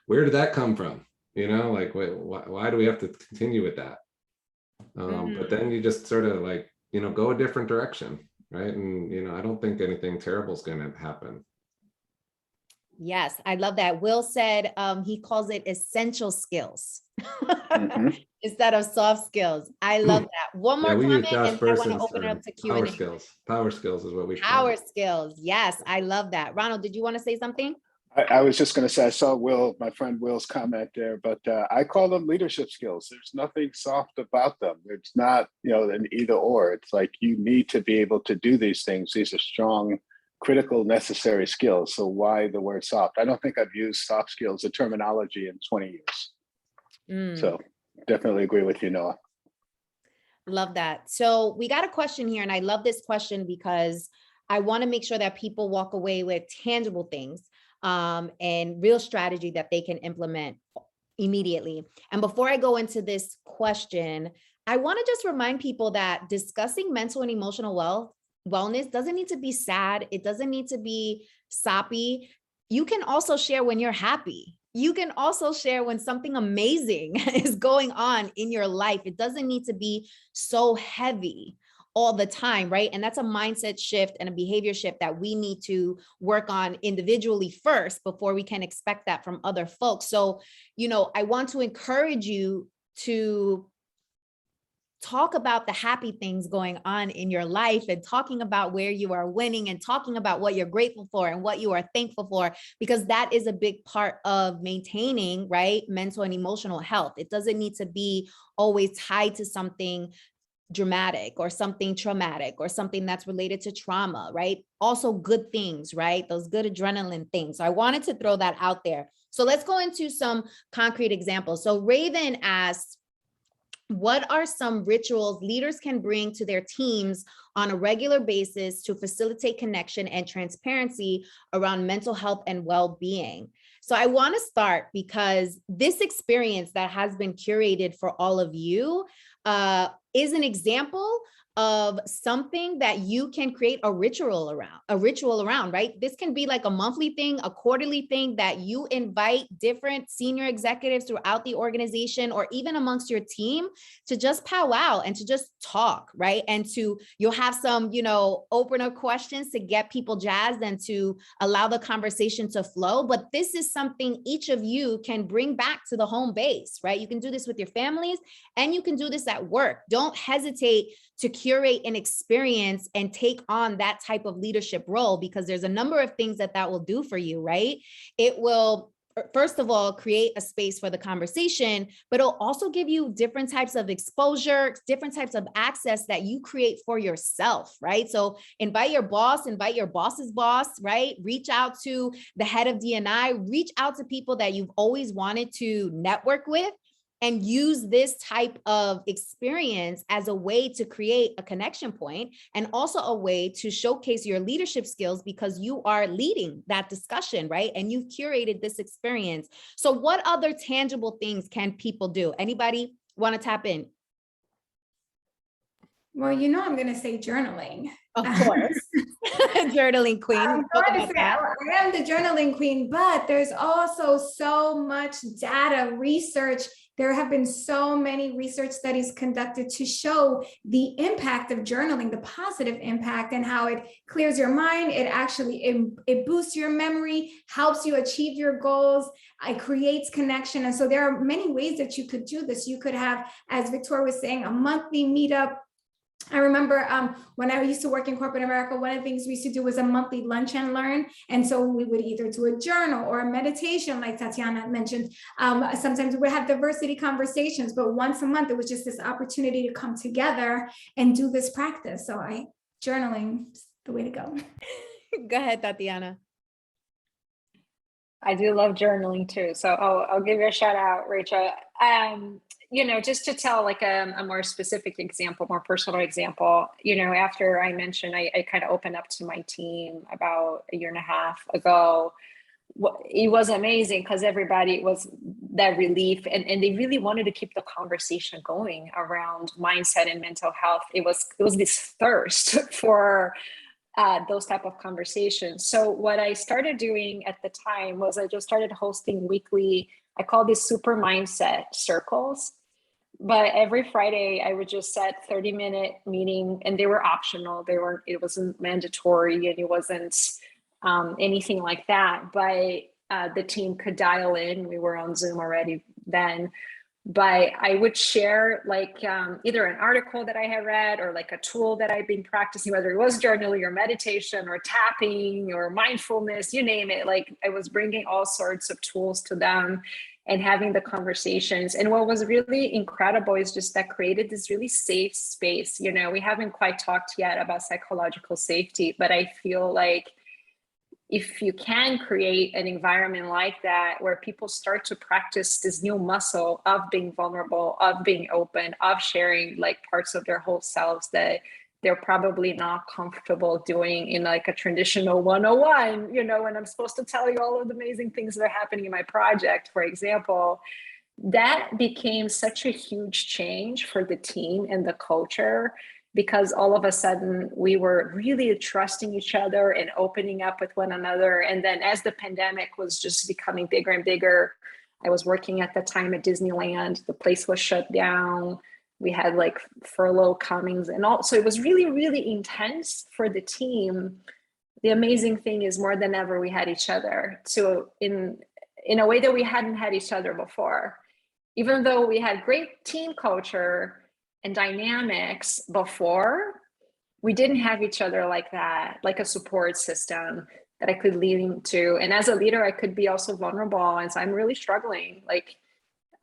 where did that come from? Like, why do we have to continue with that? But then you just sort of like, go a different direction, right? And I don't think anything terrible is going to happen. Yes, I love that. Will said he calls it essential skills instead of soft skills. I love that. One more comment, and I want to open it up to Q&A. Power skills is what we call Power it. skills. Yes, I love that. Ronald, did you want to say something? I was just going to say, I saw my friend Will's comment there, but I call them leadership skills. There's nothing soft about them. It's not, an either or. It's like, you need to be able to do these things. These are strong, critical, necessary skills. So why the word soft? I don't think I've used soft skills, the terminology, in 20 years. So definitely agree with you, Noah. Love that. So we got a question here, and I love this question because I want to make sure that people walk away with tangible things and real strategy that they can implement immediately. And before I go into this question, I want to just remind people that discussing mental and emotional wellness doesn't need to be sad. It doesn't need to be soppy. You can also share when you're happy. You can also share when something amazing is going on in your life. It doesn't need to be so heavy all the time, right? And that's a mindset shift and a behavior shift that we need to work on individually first before we can expect that from other folks. So, I want to encourage you to talk about the happy things going on in your life and talking about where you are winning and talking about what you're grateful for and what you are thankful for, because that is a big part of maintaining, right, mental and emotional health. It doesn't need to be always tied to something dramatic or something traumatic or something that's related to trauma, right? Also good things, right? Those good adrenaline things. So I wanted to throw that out there. So let's go into some concrete examples. So Raven asked, what are some rituals leaders can bring to their teams on a regular basis to facilitate connection and transparency around mental health and well-being? So I want to start because this experience that has been curated for all of you is an example of something that you can create a ritual around, right? This can be like a monthly thing, a quarterly thing that you invite different senior executives throughout the organization or even amongst your team to just powwow and to just talk, right? And you'll have some, opener questions to get people jazzed and to allow the conversation to flow. But this is something each of you can bring back to the home base, right? You can do this with your families and you can do this at work. Don't hesitate to curate an experience and take on that type of leadership role, because there's a number of things that will do for you, right? It will, first of all, create a space for the conversation, but it'll also give you different types of exposure, different types of access that you create for yourself, right? So invite your boss, invite your boss's boss, right? Reach out to the head of D&I, reach out to people that you've always wanted to network with, and use this type of experience as a way to create a connection point and also a way to showcase your leadership skills, because you are leading that discussion, right? And you've curated this experience. So what other tangible things can people do? Anybody want to tap in? Well, I'm going to say journaling. Of course. Journaling queen. I'm going to say I am the journaling queen, but there's also so much data, research. There have been so many research studies conducted to show the impact of journaling, the positive impact, and how it clears your mind. It actually, it boosts your memory, helps you achieve your goals. It creates connection. And so there are many ways that you could do this. You could have, as Victoria was saying, a monthly meetup. I remember when I used to work in corporate America, one of the things we used to do was a monthly lunch and learn. And so we would either do a journal or a meditation, like Tatiana mentioned. Sometimes we would have diversity conversations, but once a month, it was just this opportunity to come together and do this practice. So journaling is the way to go. Go ahead, Tatiana. I do love journaling too. So I'll give you a shout out, Rachel. Just to tell like a more specific example, more personal example, after I mentioned, I kind of opened up to my team about a year and a half ago. It was amazing because everybody was that relief and they really wanted to keep the conversation going around mindset and mental health. It was this thirst for those type of conversations. So what I started doing at the time was I just started hosting weekly, I call these super mindset circles. But every Friday I would just set 30-minute meeting, and they were optional. It wasn't mandatory, and it wasn't anything like that. But the team could dial in. We were on Zoom already then. But I would share like either an article that I had read or like a tool that I've been practicing, whether it was journaling or meditation or tapping or mindfulness, you name it. Like I was bringing all sorts of tools to them and having the conversations. And what was really incredible is just that created this really safe space. We haven't quite talked yet about psychological safety, but I feel like if you can create an environment like that where people start to practice this new muscle of being vulnerable, of being open, of sharing like parts of their whole selves that they're probably not comfortable doing in like a traditional 101, when I'm supposed to tell you all of the amazing things that are happening in my project, for example, that became such a huge change for the team and the culture, because all of a sudden we were really trusting each other and opening up with one another. And then as the pandemic was just becoming bigger and bigger, I was working at the time at Disneyland, the place was shut down. We had like furlough comings and all. So it was really, really intense for the team. The amazing thing is more than ever, we had each other. So in a way that we hadn't had each other before, even though we had great team culture, and dynamics before, we didn't have each other like that, like a support system that I could lean into. And as a leader, I could be also vulnerable. And so I'm really struggling. Like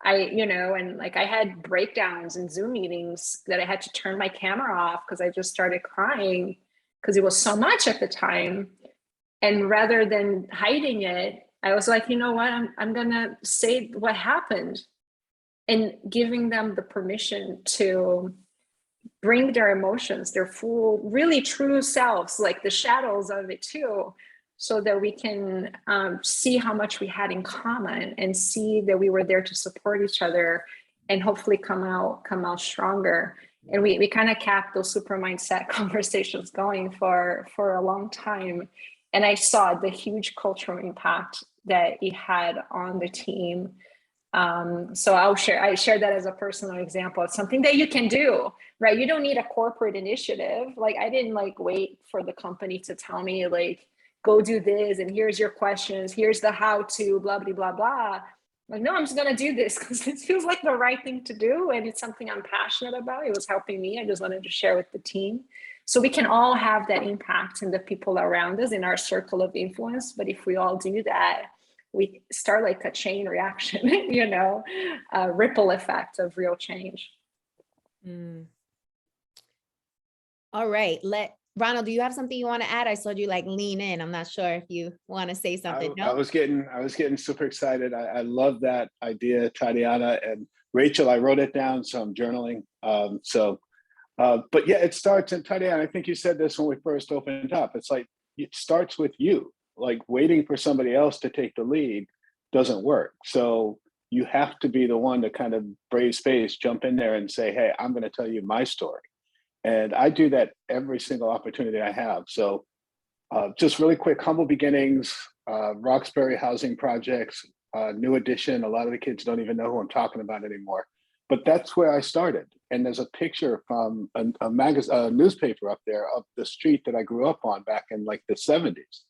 and like I had breakdowns in Zoom meetings that I had to turn my camera off because I just started crying because it was so much at the time. And rather than hiding it, I was like, you know what, I'm gonna say what happened, and giving them the permission to bring their emotions, their full, really true selves, like the shadows of it too, so that we can see how much we had in common and see that we were there to support each other and hopefully come out stronger. And we kind of kept those super mindset conversations going for a long time. And I saw the huge cultural impact that it had on the team. So I share that as a personal example. It's something that you can do, right? You don't need a corporate initiative. Like I didn't like wait for the company to tell me like, go do this, and here's your questions, here's the how to, blah, blah, blah, blah. Like, no, I'm just gonna do this because it feels like the right thing to do. And it's something I'm passionate about. It was helping me. I just wanted to share with the team. So we can all have that impact in the people around us in our circle of influence. But if we all do that, we start like a chain reaction, a ripple effect of real change. All right. Ronald, do you have something you want to add? I saw you like lean in. I'm not sure if you want to say something. I was getting super excited. I love that idea, Tariana and Rachel. I wrote it down, so I'm journaling. But yeah, it starts, and Tariana, I think you said this when we first opened up. It's like, it starts with you. Like waiting for somebody else to take the lead doesn't work. So you have to be the one to kind of brave space, jump in there and say, hey, I'm going to tell you my story. And I do that every single opportunity I have. So just really quick, humble beginnings, Roxbury housing projects, new addition. A lot of the kids don't even know who I'm talking about anymore. But that's where I started. And there's a picture from a newspaper up there of the street that I grew up on back in like the 70s.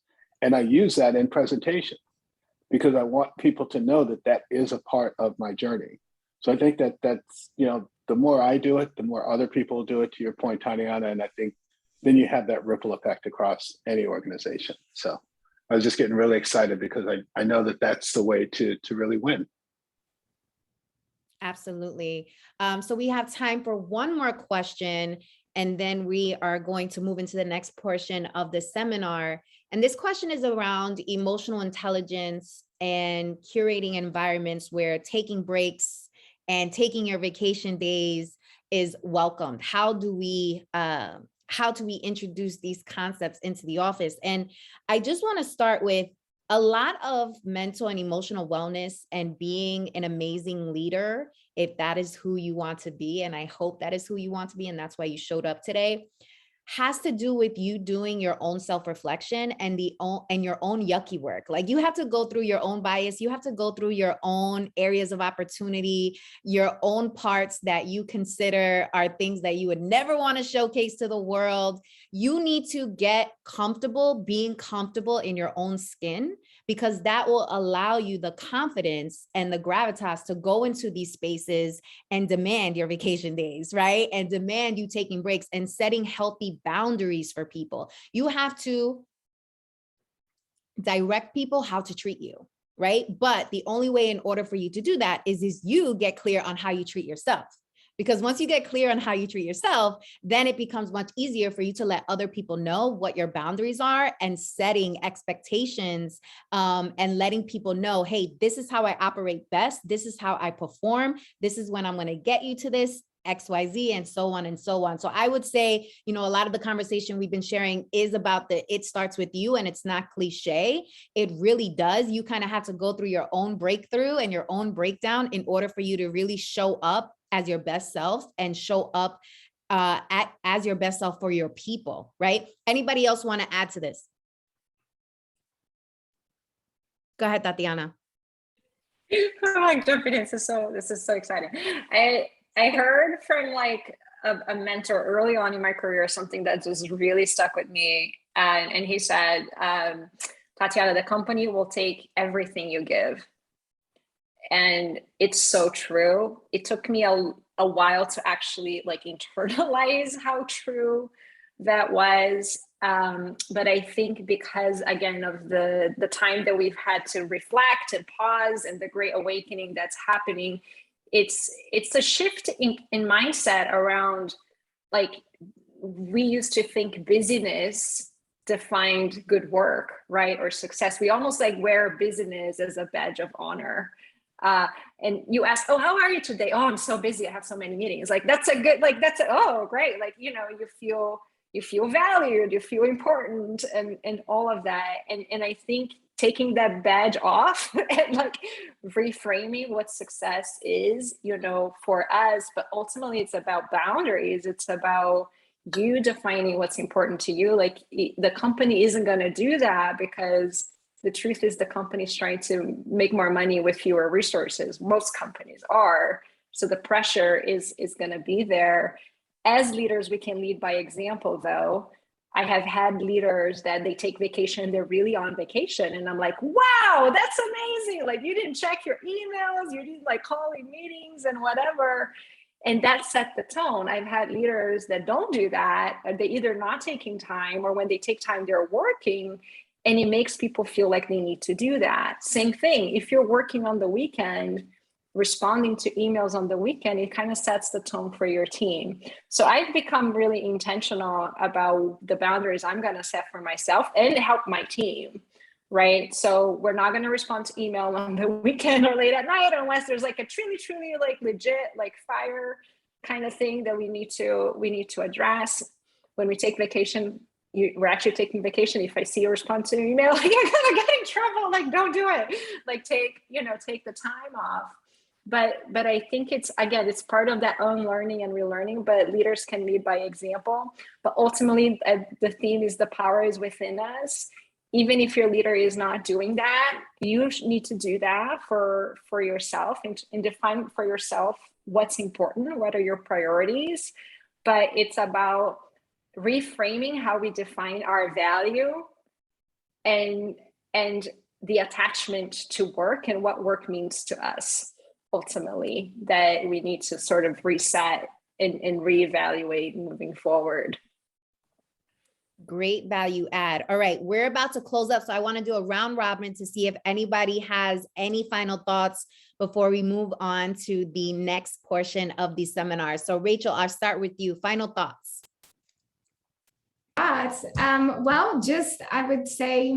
And I use that in presentation because I want people to know that that is a part of my journey. So I think that's, the more I do it, the more other people do it, to your point, Tariana. And I think then you have that ripple effect across any organization. So I was just getting really excited because I know that that's the way to really win. Absolutely. So we have time for one more question, and then we are going to move into the next portion of the seminar. And this question is around emotional intelligence and curating environments where taking breaks and taking your vacation days is welcomed. How do we introduce these concepts into the office? And I just want to start with a lot of mental and emotional wellness and being an amazing leader, if that is who you want to be, and I hope that is who you want to be, and that's why you showed up today, has to do with you doing your own self-reflection and your own yucky work. Like you have to go through your own bias. You have to go through your own areas of opportunity, your own parts that you consider are things that you would never want to showcase to the world. You need to get comfortable being comfortable in your own skin, because that will allow you the confidence and the gravitas to go into these spaces and demand your vacation days, right? And demand you taking breaks and setting healthy boundaries for people. You have to direct people how to treat you, right? But the only way in order for you to do that is you get clear on how you treat yourself. Because once you get clear on how you treat yourself, then it becomes much easier for you to let other people know what your boundaries are and setting expectations and letting people know, hey, this is how I operate best. This is how I perform. This is when I'm going to get you to this XYZ and so on and so on. So I would say, a lot of the conversation we've been sharing is about it starts with you, and it's not cliche. It really does. You kind of have to go through your own breakthrough and your own breakdown in order for you to really show up as your best self and show up as your best self for your people, right? Anybody else want to add to this? Go ahead, Tatiana. I'm like jumping in. This is so exciting. I heard from like a mentor early on in my career, something that just really stuck with me. And he said, Tatiana, the company will take everything you give. And it's so true. It took me a while to actually like internalize how true that was. But I think because again of the time that we've had to reflect and pause and the great awakening that's happening, it's a shift in mindset around, like, we used to think busyness defined good work, right? Or success. We almost like wear busyness as a badge of honor. And you ask, oh, how are you today? Oh, I'm so busy. I have so many meetings. Like, that's a good, like, oh, great. Like, you know, you feel valued, you feel important, and all of that. And I think taking that badge off and like reframing what success is, you know, for us, but ultimately it's about boundaries. It's about you defining what's important to you. Like, the company isn't going to do that, because the truth is the company's trying to make more money with fewer resources. Most companies are. So the pressure is going to be there. As leaders, we can lead by example, though. I have had leaders that they take vacation, they're really on vacation. And I'm like, wow, that's amazing. Like, you didn't check your emails, you didn't like call in meetings and whatever. And that set the tone. I've had leaders that don't do that. They're either not taking time, or when they take time, they're working. And it makes people feel like they need to do that. Same thing, if you're working on the weekend, responding to emails on the weekend, it kind of sets the tone for your team. So I've become really intentional about the boundaries I'm going to set for myself and help my team, right? So we're not going to respond to email on the weekend or late at night, unless there's like a truly like legit, like fire kind of thing that we need to address. When we take vacation, we're actually taking vacation. If I see a response to an email, like, you're gonna get in trouble. Like, don't do it. Like, take the time off. But I think it's part of that unlearning and relearning. But leaders can lead by example. But ultimately, the theme is the power is within us. Even if your leader is not doing that, you need to do that for yourself, and define for yourself what's important, what are your priorities. But it's about reframing how we define our value and the attachment to work and what work means to us. Ultimately, that we need to sort of reset and reevaluate moving forward. Great value add. All right, we're about to close up. So I want to do a round robin to see if anybody has any final thoughts before we move on to the next portion of the seminar. So Rachel, I'll start with you. Final thoughts. Well, just I would say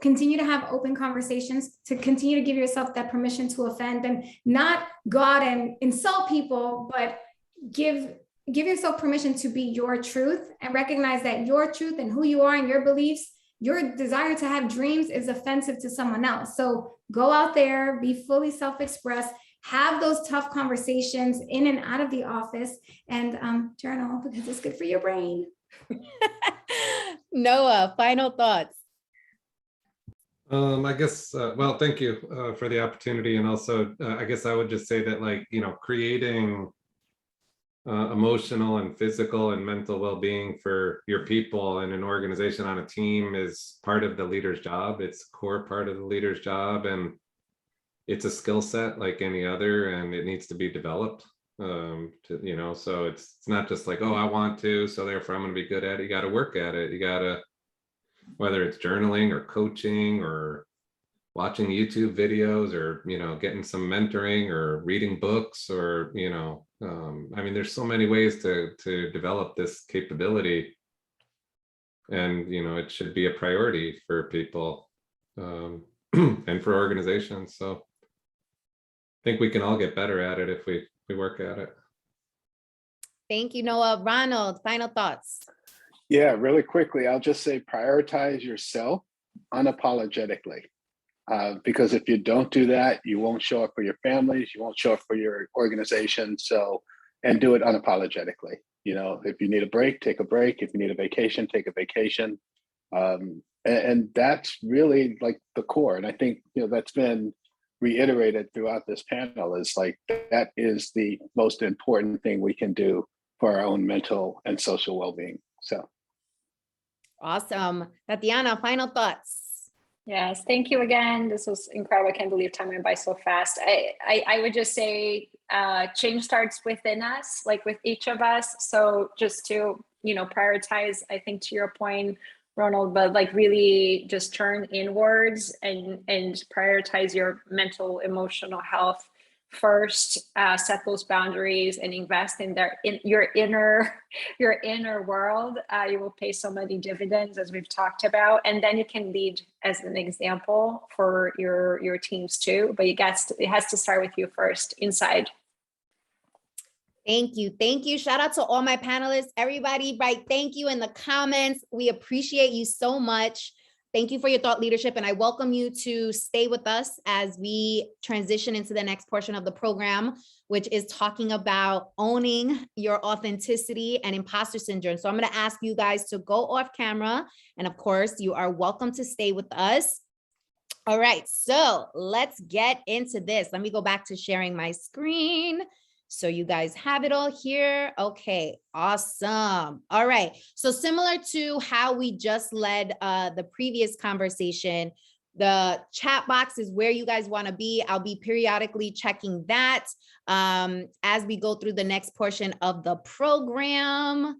continue to have open conversations, to continue to give yourself that permission to offend, and not go out and insult people, but give yourself permission to be your truth, and recognize that your truth and who you are and your beliefs, your desire to have dreams is offensive to someone else. So go out there, be fully self-expressed, have those tough conversations in and out of the office, and journal, because it's good for your brain. Noah, final thoughts. I guess, well, thank you for the opportunity. And also, I guess I would just say that, like, creating emotional and physical and mental well-being for your people and an organization on a team is part of the leader's job. It's a core part of the leader's job, and it's a skill set like any other, and it needs to be developed. So it's not just like, oh, I want to, so therefore I'm going to be good at it. You got to work at it. You got to, whether it's journaling or coaching or watching YouTube videos or, getting some mentoring or reading books or, there's so many ways to develop this capability. And, it should be a priority for people and for organizations. So I think we can all get better at it if we work at it. Thank you, Noah. Ronald, final thoughts. Yeah, really quickly, I'll just say prioritize yourself unapologetically. Because if you don't do that, you won't show up for your families, you won't show up for your organization. And do it unapologetically. If you need a break, take a break. If you need a vacation, take a vacation. And that's really like the core. And I think, that's been reiterated throughout this panel, is like, that is the most important thing we can do for our own mental and social well-being. So. Awesome. Tatiana, final thoughts. Yes, thank you again. This was incredible. I can't believe time went by so fast. I would just say change starts within us, like with each of us. So just to, prioritize, I think to your point, Ronald, but like really just turn inwards and prioritize your mental, emotional health first, set those boundaries and invest in your inner world. You will pay so many dividends, as we've talked about, and then you can lead as an example for your teams too. But it has to start with you first, inside. Thank you. Thank you. Shout out to all my panelists. Everybody, write thank you in the comments. We appreciate you so much. Thank you for your thought leadership, and I welcome you to stay with us as we transition into the next portion of the program, which is talking about owning your authenticity and imposter syndrome. So I'm going to ask you guys to go off camera, and of course, you are welcome to stay with us. All right, so let's get into this. Let me go back to sharing my screen. So you guys have it all here. Okay, awesome. All right. So similar to how we just led the previous conversation, the chat box is where you guys want to be. I'll be periodically checking that as we go through the next portion of the program.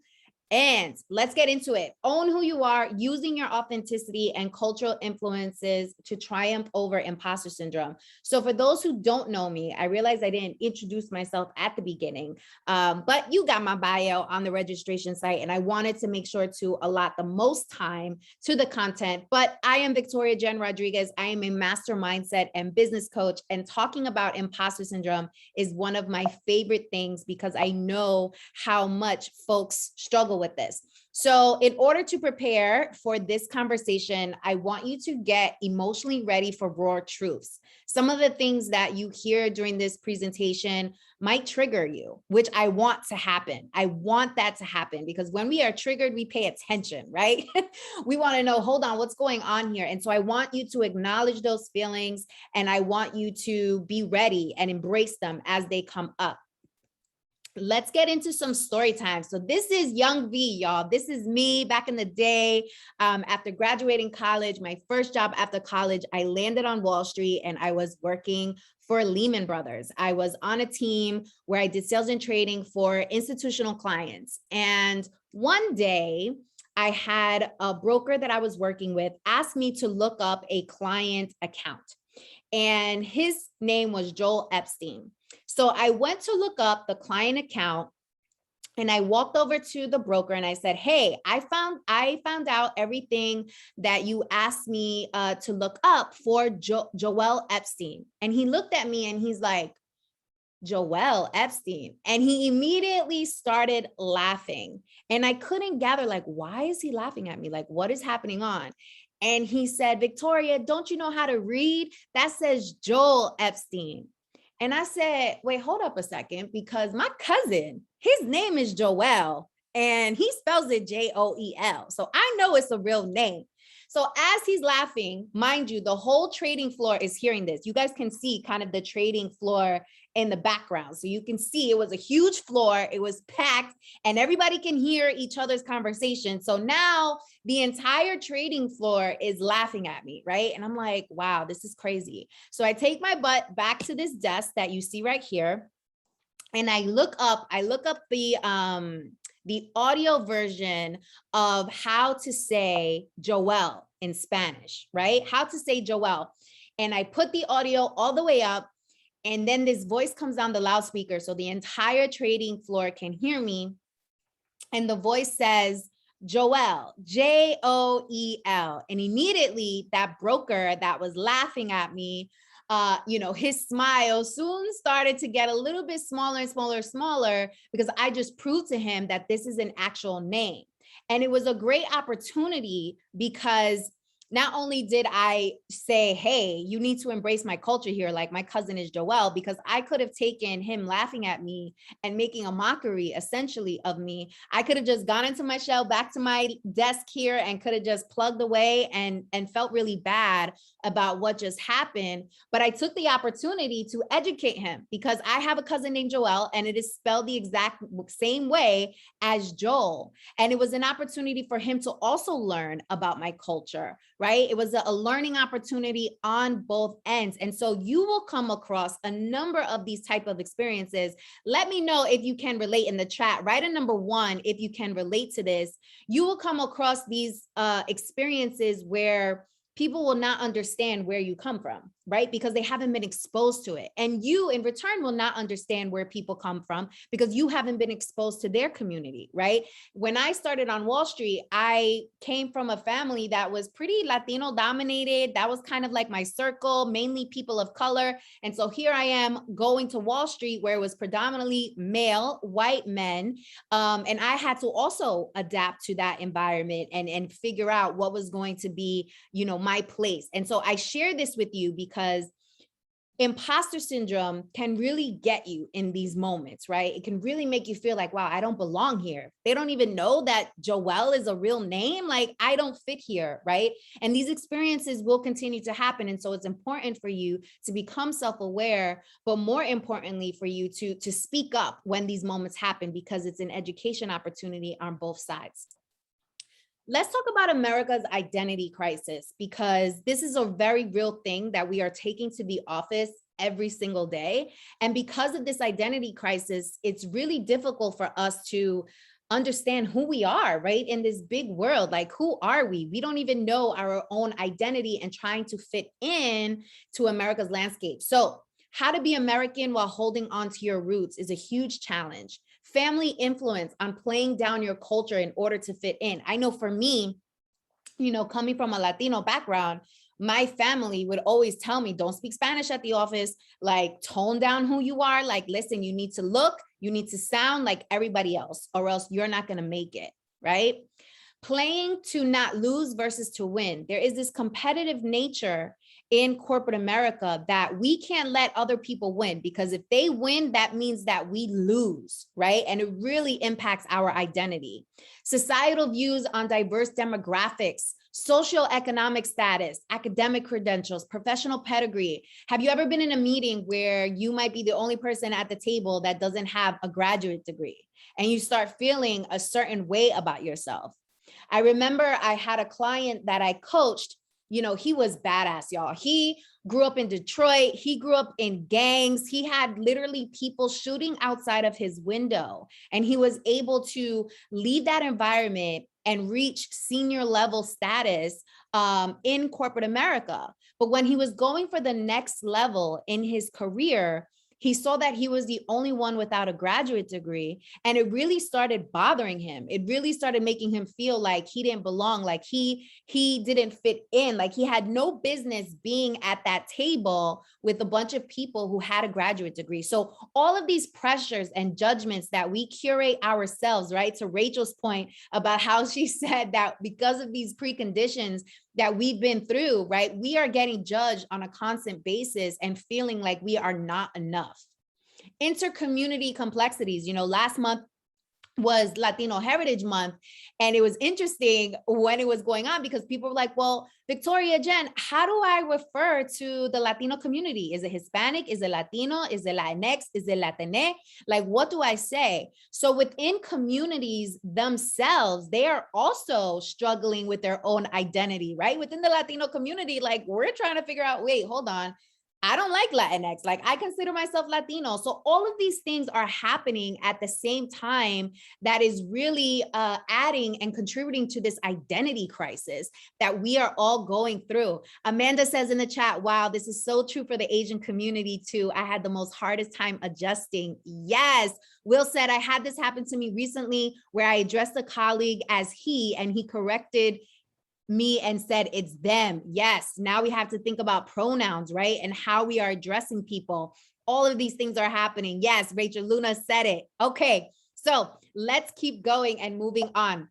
And let's get into it. Own who you are, using your authenticity and cultural influences to triumph over imposter syndrome. So for those who don't know me, I realize I didn't introduce myself at the beginning, but you got my bio on the registration site, and I wanted to make sure to allot the most time to the content. But I am Victoria Jen Rodriguez. I am a master mindset and business coach, and talking about imposter syndrome is one of my favorite things because I know how much folks struggle with this. So in order to prepare for this conversation, I want you to get emotionally ready for raw truths. Some of the things that you hear during this presentation might trigger you, which I want to happen. I want that to happen because when we are triggered, we pay attention, right? We want to know, hold on, what's going on here? And so I want you to acknowledge those feelings, and I want you to be ready and embrace them as they come up. Let's get into some story time. So this is Young V, y'all. This is me back in the day. After graduating college, my first job after college, I landed on Wall Street and I was working for Lehman Brothers. I was on a team where I did sales and trading for institutional clients. And one day I had a broker that I was working with ask me to look up a client account. And his name was Joel Epstein. So I went to look up the client account, and I walked over to the broker and I said, hey, I found out everything that you asked me to look up for Joel Epstein. And he looked at me and he's like, Joel Epstein. And he immediately started laughing. And I couldn't gather, like, why is he laughing at me? Like, what is happening on? And he said, Victoria, don't you know how to read? That says Joel Epstein. And I said, wait, hold up a second, because my cousin, his name is Joel, and he spells it Joel. So I know it's a real name. So as he's laughing, mind you, the whole trading floor is hearing this. You guys can see kind of the trading floor in the background. So you can see it was a huge floor, it was packed, and everybody can hear each other's conversation. So now the entire trading floor is laughing at me, right? And I'm like, wow, this is crazy. So I take my butt back to this desk that you see right here, and I look up the audio version of how to say Joel in Spanish, right? How to say Joel. And I put the audio all the way up, and then this voice comes down the loudspeaker so the entire trading floor can hear me. And the voice says, Joel, Joel. And immediately that broker that was laughing at me, his smile soon started to get a little bit smaller and smaller, because I just proved to him that this is an actual name. And it was a great opportunity because not only did I say, hey, you need to embrace my culture here, like my cousin is Joel, because I could have taken him laughing at me and making a mockery essentially of me. I could have just gone into my shell, back to my desk here, and could have just plugged away and felt really bad about what just happened. But I took the opportunity to educate him, because I have a cousin named Joel, and it is spelled the exact same way as Joel. And it was an opportunity for him to also learn about my culture, right? It was a learning opportunity on both ends. And so you will come across a number of these type of experiences. Let me know if you can relate in the chat. Write a number 1 if you can relate to this. You will come across these experiences where people will not understand where you come from, right? Because they haven't been exposed to it. And you in return will not understand where people come from because you haven't been exposed to their community, right? When I started on Wall Street, I came from a family that was pretty Latino dominated. That was kind of like my circle, mainly people of color. And so here I am going to Wall Street where it was predominantly male, white men. And I had to also adapt to that environment and figure out what was going to be, my place. And so I share this with you because imposter syndrome can really get you in these moments, right? It can really make you feel like, wow, I don't belong here. They don't even know that Joelle is a real name. Like, I don't fit here, right? And these experiences will continue to happen. And so it's important for you to become self-aware, but more importantly for you to speak up when these moments happen, because it's an education opportunity on both sides. Let's talk about America's identity crisis, because this is a very real thing that we are taking to the office every single day. And because of this identity crisis, it's really difficult for us to understand who we are, right? In this big world, like, who are we? We don't even know our own identity and trying to fit in to America's landscape. So how to be American while holding on to your roots is a huge challenge. Family influence on playing down your culture in order to fit in. I know for me, coming from a Latino background, my family would always tell me, don't speak Spanish at the office, like, tone down who you are. Like, listen, you need to sound like everybody else, or else you're not going to make it, right? Playing to not lose versus to win. There is this competitive nature in corporate America that we can't let other people win, because if they win, that means that we lose, right? And it really impacts our identity. Societal views on diverse demographics, socioeconomic status, academic credentials, professional pedigree. Have you ever been in a meeting where you might be the only person at the table that doesn't have a graduate degree, and you start feeling a certain way about yourself? I remember I had a client that I coached. He was badass, y'all. He grew up in Detroit. He grew up in gangs. He had literally people shooting outside of his window, and he was able to leave that environment and reach senior level status in corporate America. But when he was going for the next level in his career, he saw that he was the only one without a graduate degree, and it really started bothering him. It really started making him feel like he didn't belong, like he didn't fit in, like he had no business being at that table with a bunch of people who had a graduate degree. So all of these pressures and judgments that we curate ourselves, right? To Rachel's point about how she said that because of these preconditions that we've been through, right? We are getting judged on a constant basis and feeling like we are not enough. Inter-community complexities. Last month was Latino Heritage Month. And it was interesting when it was going on, because people were like, well, Victoria, Jen, how do I refer to the Latino community? Is it Hispanic? Is it Latino? Is it Latinx? Is it Latine? Like, what do I say? So within communities themselves, they are also struggling with their own identity, right? Within the Latino community, like, we're trying to figure out, wait, hold on. I don't like Latinx. Like, I consider myself Latino. So all of these things are happening at the same time that is really adding and contributing to this identity crisis that we are all going through. Amanda says in the chat, wow, this is so true for the Asian community too. I had the most hardest time adjusting. Yes. Will said, I had this happen to me recently where I addressed a colleague as he, and he corrected me and said it's them. Yes, now we have to think about pronouns, right? And how we are addressing people. All of these things are happening. Yes, Rachel Luna said it. Okay, so let's keep going and moving on.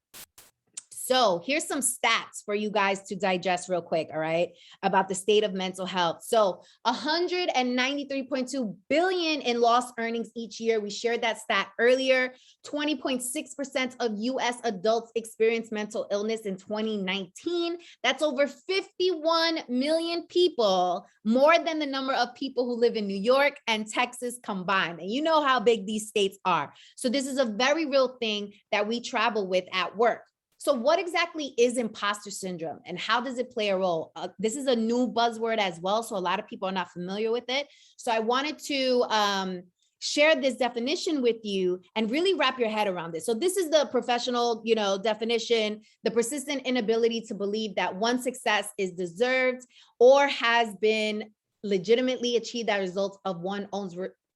So here's some stats for you guys to digest real quick, all right, about the state of mental health. So 193.2 billion in lost earnings each year. We shared that stat earlier. 20.6% of US adults experienced mental illness in 2019. That's over 51 million people, more than the number of people who live in New York and Texas combined. And you know how big these states are. So this is a very real thing that we travel with at work. So what exactly is imposter syndrome and how does it play a role? This is a new buzzword as well, so a lot of people are not familiar with it. So I wanted to share this definition with you and really wrap your head around this. So this is the professional, definition: the persistent inability to believe that one's success is deserved or has been legitimately achieved as a result of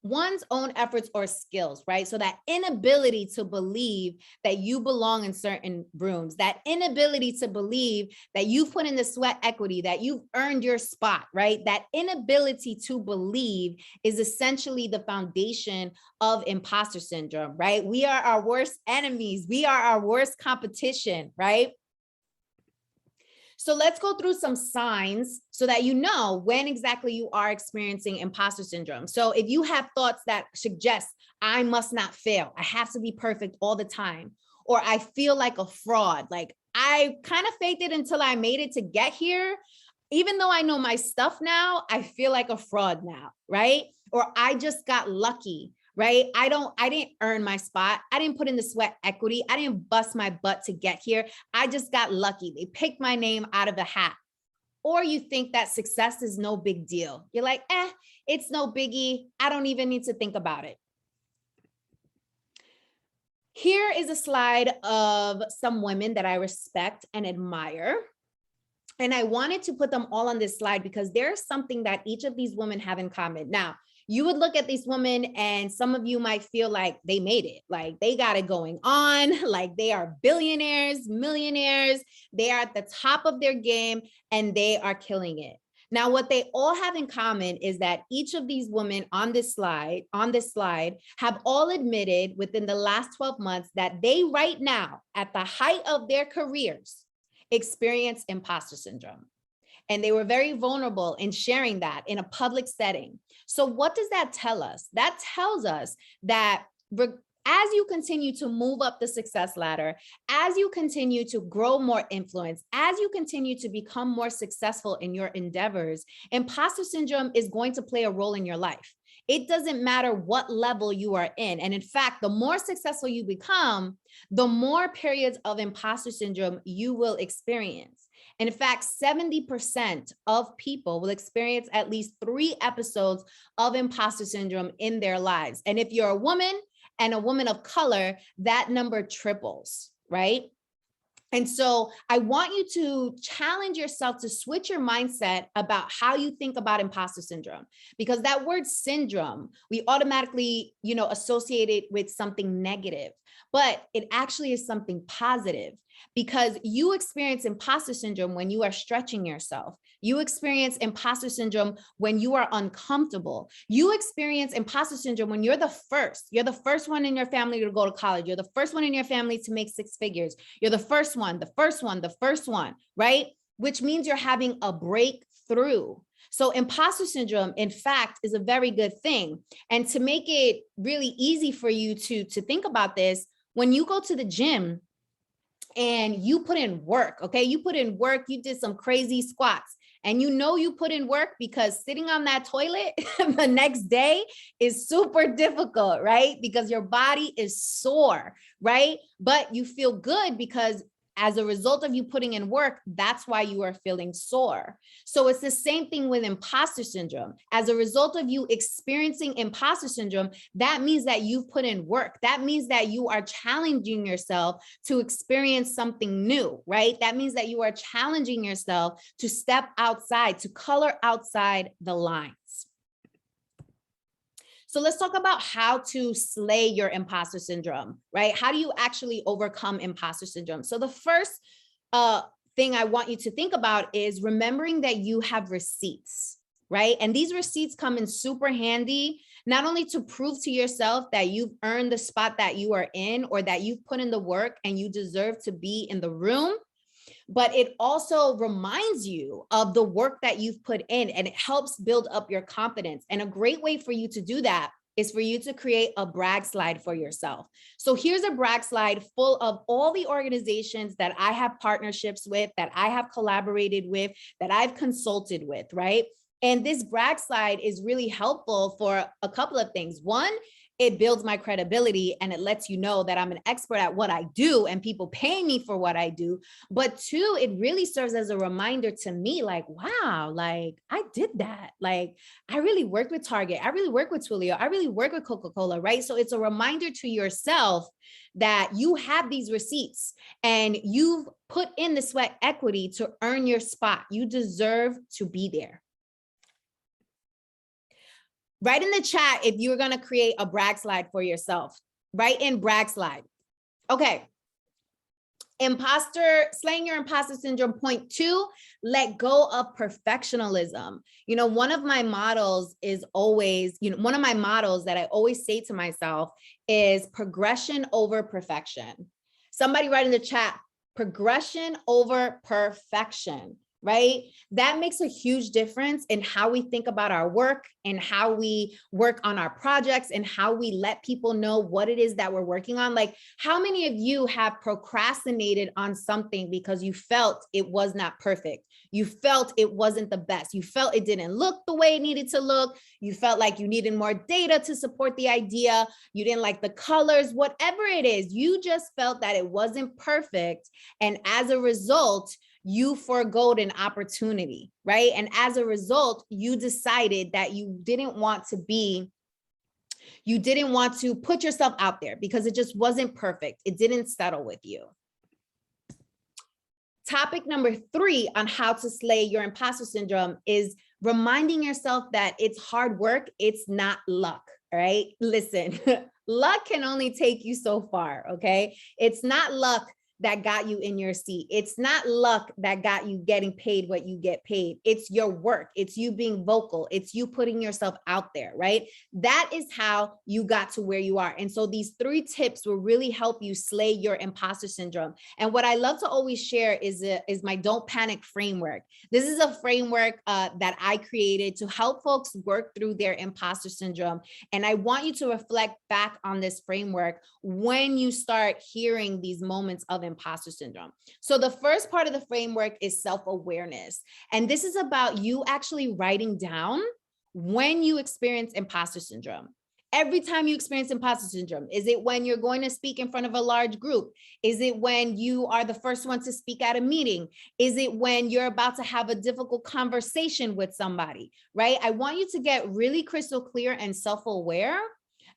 one's own efforts or skills, right? So that inability to believe that you belong in certain rooms, that inability to believe that you've put in the sweat equity, that you've earned your spot, right? That inability to believe is essentially the foundation of imposter syndrome, right? We are our worst enemies. We are our worst competition, right? So let's go through some signs so that you know when exactly you are experiencing imposter syndrome. So if you have thoughts that suggest, I must not fail, I have to be perfect all the time, or I feel like a fraud, like I kind of faked it until I made it to get here, even though I know my stuff now, I feel like a fraud now, right? Or I just got lucky, right? I didn't earn my spot. I didn't put in the sweat equity. I didn't bust my butt to get here. I just got lucky. They picked my name out of the hat. Or you think that success is no big deal. You're like, it's no biggie. I don't even need to think about it. Here is a slide of some women that I respect and admire. And I wanted to put them all on this slide because there's something that each of these women have in common. Now, you would look at these women and some of you might feel like they made it, like they got it going on, like they are billionaires, millionaires, they are at the top of their game and they are killing it. Now, what they all have in common is that each of these women on this slide have all admitted within the last 12 months that they right now, at the height of their careers, experience imposter syndrome. And they were very vulnerable in sharing that in a public setting. So what does that tell us? That tells us that as you continue to move up the success ladder, as you continue to grow more influence, as you continue to become more successful in your endeavors, imposter syndrome is going to play a role in your life. It doesn't matter what level you are in. And in fact, the more successful you become, the more periods of imposter syndrome you will experience. And in fact, 70% of people will experience at least 3 episodes of imposter syndrome in their lives. And if you're a woman and a woman of color, that number triples, right? And so I want you to challenge yourself to switch your mindset about how you think about imposter syndrome, because that word syndrome, we automatically, associate it with something negative, but it actually is something positive. Because you experience imposter syndrome when you are stretching yourself. You experience imposter syndrome when you are uncomfortable. You experience imposter syndrome when you're the first one in your family to go to college. You're the first one in your family to make 6 figures. You're the first one, right? Which means you're having a breakthrough. So imposter syndrome, in fact, is a very good thing. And to make it really easy for you to think about this, when you go to the gym, and you put in work, okay? You put in work, you did some crazy squats, and you put in work because sitting on that toilet the next day is super difficult, right? Because your body is sore, right? But you feel good because as a result of you putting in work, that's why you are feeling sore. So it's the same thing with imposter syndrome. As a result of you experiencing imposter syndrome, that means that you've put in work. That means that you are challenging yourself to experience something new, right? That means that you are challenging yourself to step outside, to color outside the lines. So let's talk about how to slay your imposter syndrome, right? How do you actually overcome imposter syndrome? So the first thing I want you to think about is remembering that you have receipts, right? And these receipts come in super handy, not only to prove to yourself that you've earned the spot that you are in or that you've put in the work and you deserve to be in the room, but it also reminds you of the work that you've put in and it helps build up your confidence. And a great way for you to do that is for you to create a brag slide for yourself. So here's a brag slide full of all the organizations that I have partnerships with, that I have collaborated with, that I've consulted with, right? And this brag slide is really helpful for a couple of things. One, it builds my credibility and it lets you know that I'm an expert at what I do and people pay me for what I do. But two, it really serves as a reminder to me, like, wow, like I did that. Like I really worked with Target. I really worked with Twilio. I really work with Coca-Cola, right? So it's a reminder to yourself that you have these receipts and you've put in the sweat equity to earn your spot. You deserve to be there. Write in the chat if you're going to create a brag slide for yourself. Write in brag slide. Okay. Slaying your imposter syndrome. Point 2, let go of perfectionism. You know, one of my models is always, one of my models that I always say to myself is progression over perfection. Somebody write in the chat, progression over perfection. Right? That makes a huge difference in how we think about our work and how we work on our projects and how we let people know what it is that we're working on. Like, how many of you have procrastinated on something because you felt it was not perfect? You felt it wasn't the best. You felt it didn't look the way it needed to look. You felt like you needed more data to support the idea. You didn't like the colors, whatever it is. You just felt that it wasn't perfect. And as a result, you forgoed an opportunity, right? And as a result, you decided that you didn't want to put yourself out there because it just wasn't perfect. It didn't settle with you. Topic number 3 on how to slay your imposter syndrome is reminding yourself that it's hard work. It's not luck, right? Listen, luck can only take you so far, okay? It's not luck that got you in your seat. It's not luck that got you getting paid what you get paid. It's your work. It's you being vocal. It's you putting yourself out there, right? That is how you got to where you are. And so these 3 tips will really help you slay your imposter syndrome. And what I love to always share is my Don't Panic framework. This is a framework that I created to help folks work through their imposter syndrome. And I want you to reflect back on this framework when you start hearing these moments of imposter syndrome. So the first part of the framework is self-awareness. And this is about you actually writing down when you experience imposter syndrome. Every time you experience imposter syndrome, is it when you're going to speak in front of a large group? Is it when you are the first one to speak at a meeting? Is it when you're about to have a difficult conversation with somebody, right? I want you to get really crystal clear and self-aware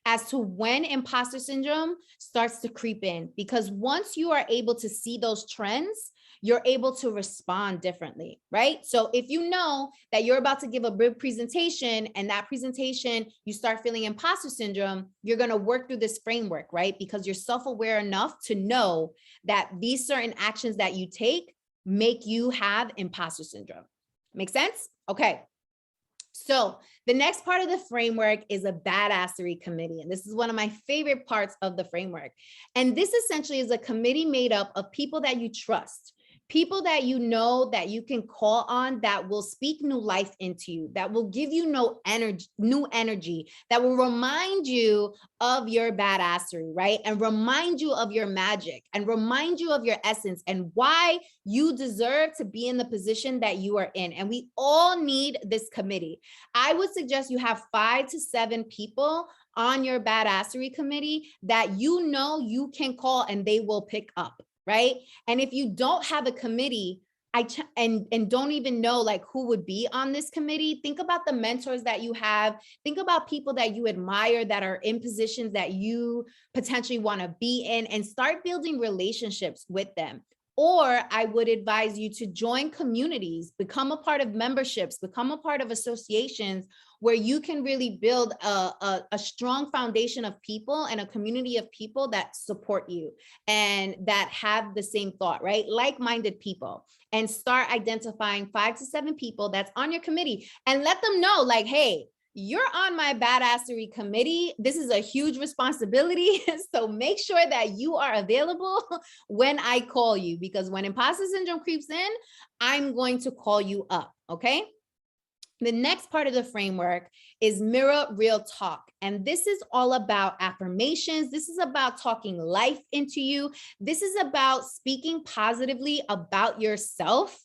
as to when imposter syndrome starts to creep in, because once you are able to see those trends, you're able to respond differently, right? So if you know that you're about to give a big presentation and that presentation, you start feeling imposter syndrome, you're gonna work through this framework, right? Because you're self-aware enough to know that these certain actions that you take make you have imposter syndrome. Make sense? Okay. So the next part of the framework is a badassery committee. And this is one of my favorite parts of the framework. And this essentially is a committee made up of people that you trust, people that you know that you can call on, that will speak new life into you, that will give you new energy, that will remind you of your badassery, right? And remind you of your magic and remind you of your essence and why you deserve to be in the position that you are in. And we all need this committee. I would suggest you have 5 to 7 people on your badassery committee that you know you can call and they will pick up. Right? And if you don't have a committee, and don't even know like who would be on this committee, think about the mentors that you have, think about people that you admire that are in positions that you potentially want to be in, and start building relationships with them. Or I would advise you to join communities, become a part of memberships, become a part of associations where you can really build a strong foundation of people and a community of people that support you and that have the same thought, right? Like-minded people, and start identifying 5 to 7 people that's on your committee and let them know like, hey, you're on my badassery committee. This is a huge responsibility. So make sure that you are available when I call you, because when imposter syndrome creeps in, I'm going to call you up, okay? The next part of the framework is mirror real talk. And this is all about affirmations. This is about talking life into you. This is about speaking positively about yourself.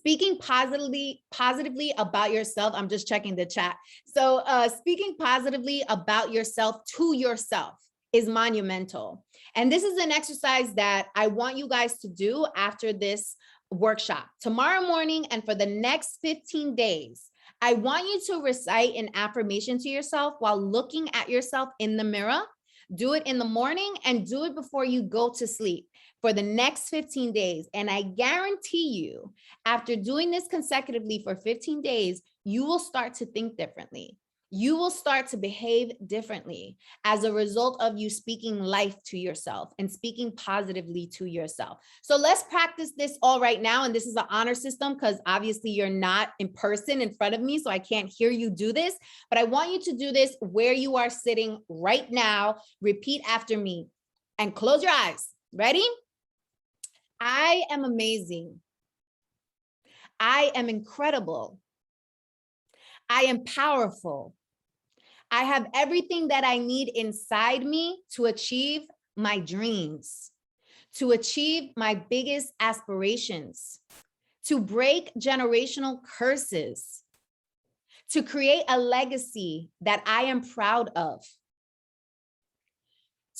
Speaking positively about yourself. I'm just checking the chat. So speaking positively about yourself to yourself is monumental. And this is an exercise that I want you guys to do after this workshop. Tomorrow morning and for the next 15 days, I want you to recite an affirmation to yourself while looking at yourself in the mirror. Do it in the morning and do it before you go to sleep for the next 15 days. And I guarantee you, after doing this consecutively for 15 days, you will start to think differently. You will start to behave differently as a result of you speaking life to yourself and speaking positively to yourself. So let's practice this all right now. And this is an honor system because obviously you're not in person in front of me, so I can't hear you do this, but I want you to do this where you are sitting right now. Repeat after me and close your eyes. Ready? I am amazing. I am incredible. I am powerful. I have everything that I need inside me to achieve my dreams, to achieve my biggest aspirations, to break generational curses, to create a legacy that I am proud of,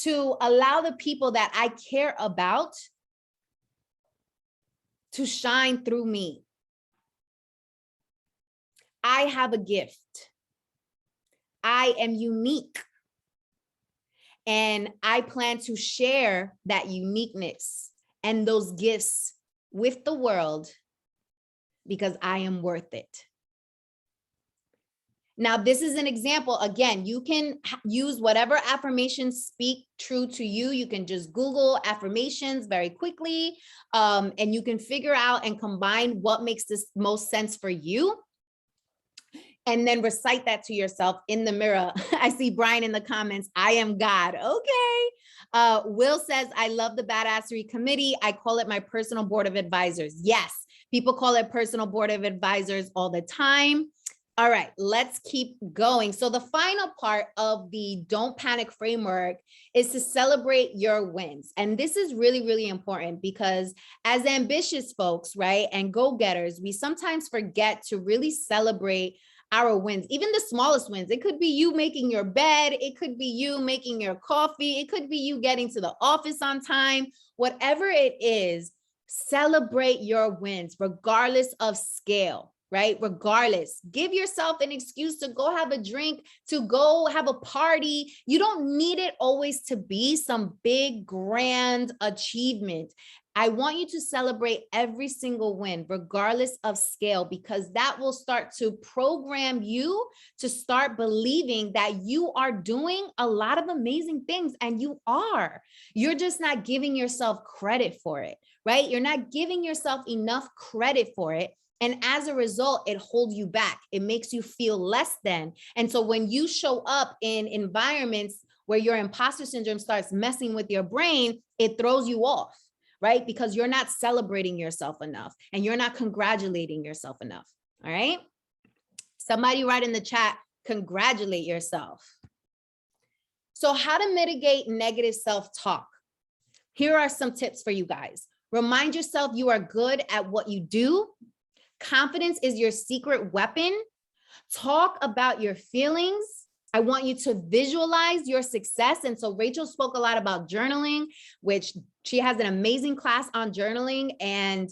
to allow the people that I care about to shine through me. I have a gift. I am unique. And I plan to share that uniqueness and those gifts with the world because I am worth it. Now, this is an example. Again, you can use whatever affirmations speak true to you. You can just Google affirmations very quickly, and you can figure out and combine what makes this most sense for you. And then recite that to yourself in the mirror. I see Brian in the comments, I am God. Okay. Will says, I love the Badassery Committee. I call it my personal board of advisors. Yes, people call it personal board of advisors all the time. All right, let's keep going. So the final part of the Don't Panic framework is to celebrate your wins. And this is really, really important because as ambitious folks, right, and go-getters, we sometimes forget to really celebrate our wins, even the smallest wins. It could be you making your bed. It could be you making your coffee. It could be you getting to the office on time. Whatever it is, celebrate your wins, regardless of scale, right? Regardless, give yourself an excuse to go have a drink, to go have a party. You don't need it always to be some big, grand achievement. I want you to celebrate every single win, regardless of scale, because that will start to program you to start believing that you are doing a lot of amazing things, and you are. You're just not giving yourself credit for it, right? You're not giving yourself enough credit for it. And as a result, it holds you back. It makes you feel less than. And so when you show up in environments where your imposter syndrome starts messing with your brain, it throws you off, right? Because you're not celebrating yourself enough and you're not congratulating yourself enough. All right. Somebody write in the chat, congratulate yourself. So how to mitigate negative self-talk? Here are some tips for you guys. Remind yourself you are good at what you do. Confidence is your secret weapon. Talk about your feelings. I want you to visualize your success. And so Rachel spoke a lot about journaling, which she has an amazing class on journaling. And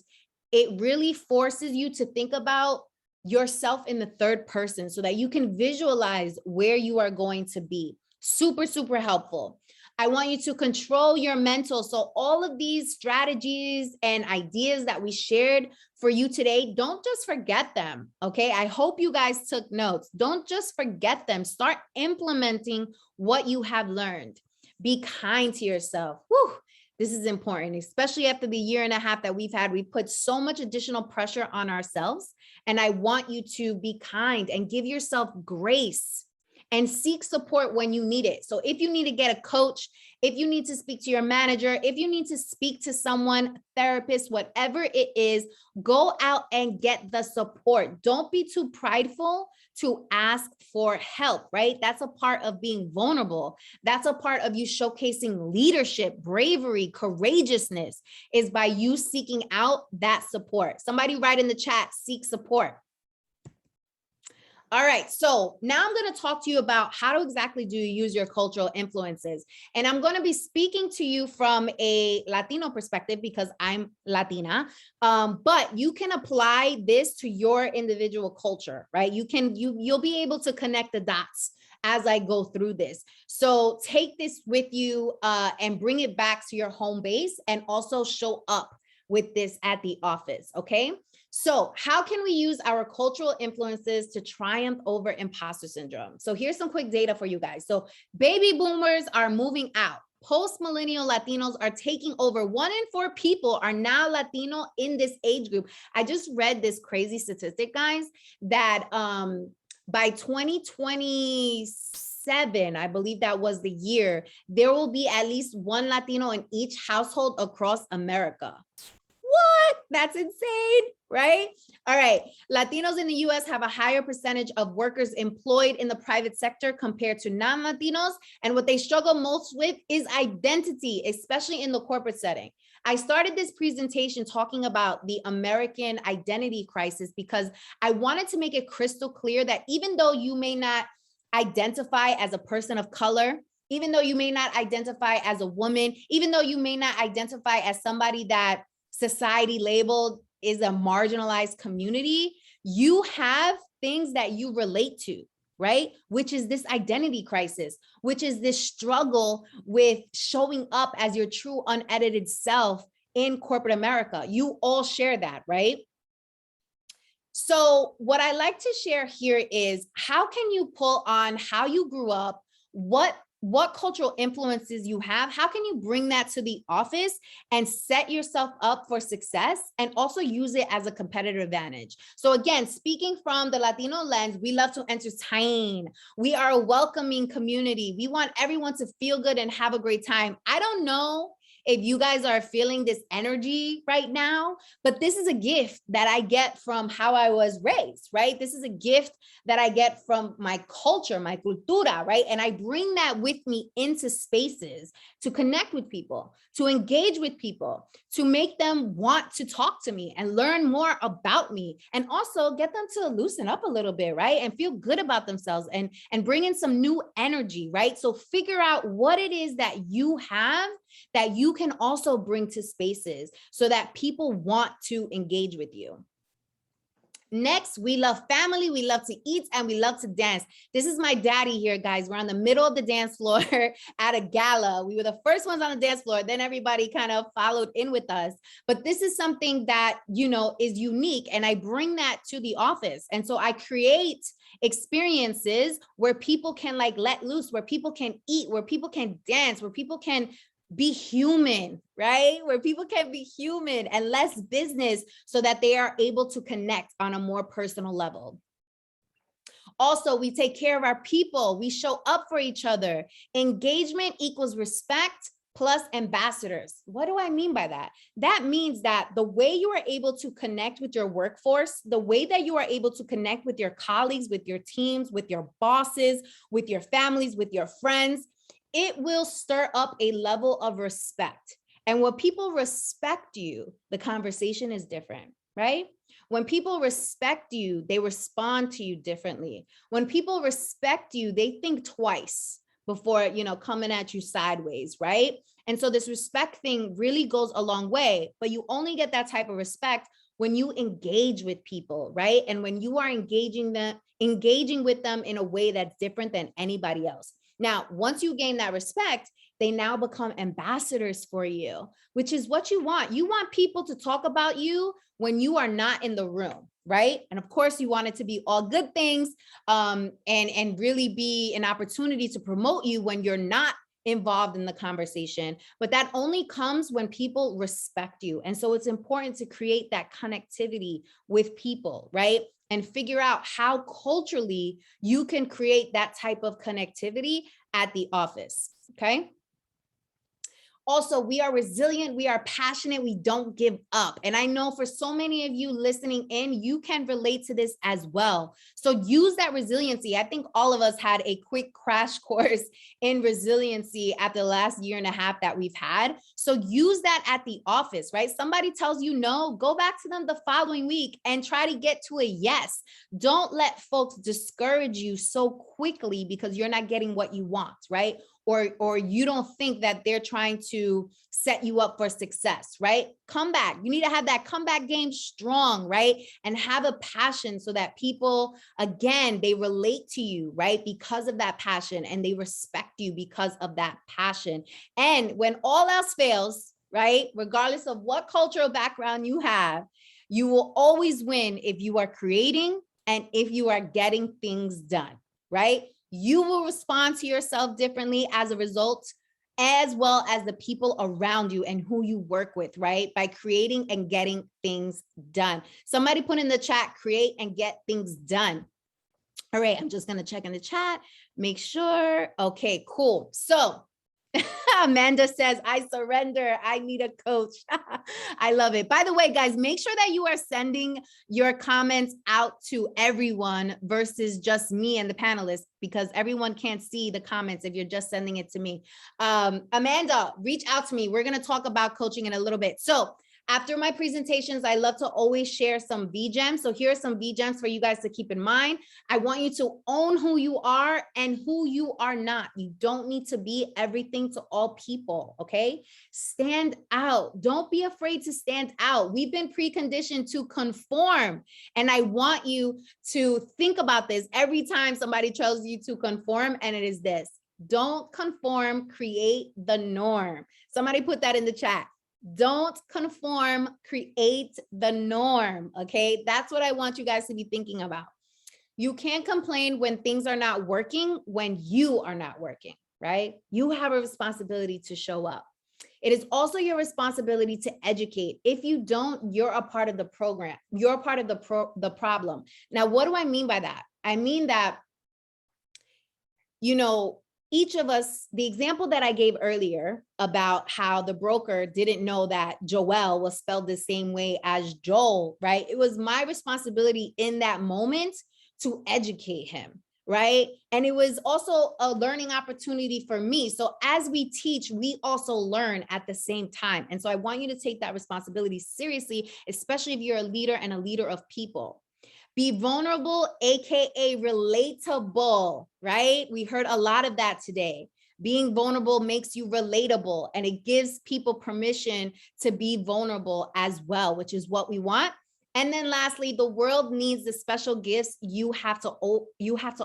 it really forces you to think about yourself in the third person so that you can visualize where you are going to be. Super, super helpful. I want you to control your mental. So all of these strategies and ideas that we shared for you today, don't just forget them, okay? I hope you guys took notes. Don't just forget them. Start implementing what you have learned. Be kind to yourself. Whew, this is important, especially after the year and a half that we've had. We put so much additional pressure on ourselves, and I want you to be kind and give yourself grace and seek support when you need it. So if you need to get a coach, if you need to speak to your manager, if you need to speak to someone, therapist, whatever it is, go out and get the support. Don't be too prideful to ask for help, right? That's a part of being vulnerable. That's a part of you showcasing leadership, bravery, courageousness, is by you seeking out that support. Somebody write in the chat, seek support. All right, so now I'm going to talk to you about how exactly do you use your cultural influences. And I'm going to be speaking to you from a Latino perspective because I'm Latina, but you can apply this to your individual culture, right? You'll be able to connect the dots as I go through this. So take this with you and bring it back to your home base, and also show up with this at the office, okay? So how can we use our cultural influences to triumph over imposter syndrome? So here's some quick data for you guys. So baby boomers are moving out. Post-millennial Latinos are taking over. 1 in 4 people are now Latino in this age group. I just read this crazy statistic, guys, that by 2027, I believe that was the year, there will be at least 1 Latino in each household across America. What? That's insane, right? All right. Latinos in the US have a higher percentage of workers employed in the private sector compared to non-Latinos. And what they struggle most with is identity, especially in the corporate setting. I started this presentation talking about the American identity crisis because I wanted to make it crystal clear that even though you may not identify as a person of color, even though you may not identify as a woman, even though you may not identify as somebody that society labeled is a marginalized community, you have things that you relate to, right? Which is this identity crisis, which is this struggle with showing up as your true unedited self in corporate America. You all share that, right? So what I like to share here is how can you pull on how you grew up, what cultural influences you have, how can you bring that to the office and set yourself up for success and also use it as a competitive advantage. So again, speaking from the Latino lens, we love to entertain. We are a welcoming community. We want everyone to feel good and have a great time. I don't know if you guys are feeling this energy right now, but this is a gift that I get from how I was raised, right? This is a gift that I get from my culture, my cultura, right? And I bring that with me into spaces to connect with people, to engage with people, to make them want to talk to me and learn more about me, and also get them to loosen up a little bit, right? And feel good about themselves and bring in some new energy, right? So figure out what it is that you have that you can also bring to spaces so that people want to engage with you. Next, we love family, we love to eat, and we love to dance. This is my daddy here, guys. We're on the middle of the dance floor at a gala. We were the first ones on the dance floor, then everybody kind of followed in with us. But this is something that, you know, is unique, and I bring that to the office. And so I create experiences where people can like let loose, where people can eat, where people can dance, where people can be human, right? Where people can be human and less business so that they are able to connect on a more personal level. Also, we take care of our people. We show up for each other. Engagement equals respect plus ambassadors. What do I mean by that? That means that the way you are able to connect with your workforce, the way that you are able to connect with your colleagues, with your teams, with your bosses, with your families, with your friends, it will stir up a level of respect. And when people respect you, the conversation is different, right? When people respect you, they respond to you differently. When people respect you, they think twice before, you know, coming at you sideways, right? And so this respect thing really goes a long way, but you only get that type of respect when you engage with people, right? And when you are engaging with them in a way that's different than anybody else. Now, once you gain that respect, they now become ambassadors for you, which is what you want. You want people to talk about you when you are not in the room, right? And of course, you want it to be all good things and really be an opportunity to promote you when you're not involved in the conversation. But that only comes when people respect you. And so it's important to create that connectivity with people, right? and figure out how culturally you can create that type of connectivity at the office, okay? Also, we are resilient, we are passionate, we don't give up. And I know for so many of you listening in, you can relate to this as well. So use that resiliency. I think all of us had a quick crash course in resiliency at the last year and a half that we've had. So use that at the office, right? Somebody tells you no, go back to them the following week and try to get to a yes. Don't let folks discourage you so quickly because you're not getting what you want, right? Or you don't think that they're trying to set you up for success, right? Come back. You need to have that comeback game strong, right? And have a passion so that people, again, they relate to you, right? Because of that passion, and they respect you because of that passion. And when all else fails, right? Regardless of what cultural background you have, you will always win if you are creating and if you are getting things done, right? You will respond to yourself differently as a result, as well as the people around you and who you work with, right? By creating and getting things done. Somebody put in the chat, create and get things done. All right, I'm just gonna check in the chat, make sure. Okay, cool. So Amanda says, I surrender. I need a coach. I love it. By the way, guys, make sure that you are sending your comments out to everyone versus just me and the panelists, because everyone can't see the comments if you're just sending it to me. Amanda, reach out to me. We're going to talk about coaching in a little bit. So after my presentations, I love to always share some VGems. So here are some VGems for you guys to keep in mind. I want you to own who you are and who you are not. You don't need to be everything to all people, okay? Stand out. Don't be afraid to stand out. We've been preconditioned to conform. And I want you to think about this every time somebody tells you to conform, and it is this: don't conform, create the norm. Somebody put that in the chat. Don't conform, create the norm, okay? That's what I want you guys to be thinking about. You can't complain when things are not working, when you are not working, right? You have a responsibility to show up. It is also your responsibility to educate. If you don't, you're a part of the program. You're a part of the problem. Now, what do I mean by that? I mean that, you know, each of us, the example that I gave earlier about how the broker didn't know that Joel was spelled the same way as Joel, right? It was my responsibility in that moment to educate him, right? And it was also a learning opportunity for me. So as we teach, we also learn at the same time. And so I want you to take that responsibility seriously, especially if you're a leader and a leader of people. Be vulnerable, AKA relatable, right? We heard a lot of that today. Being vulnerable makes you relatable, and it gives people permission to be vulnerable as well, which is what we want. And then lastly, the world needs the special gifts you have to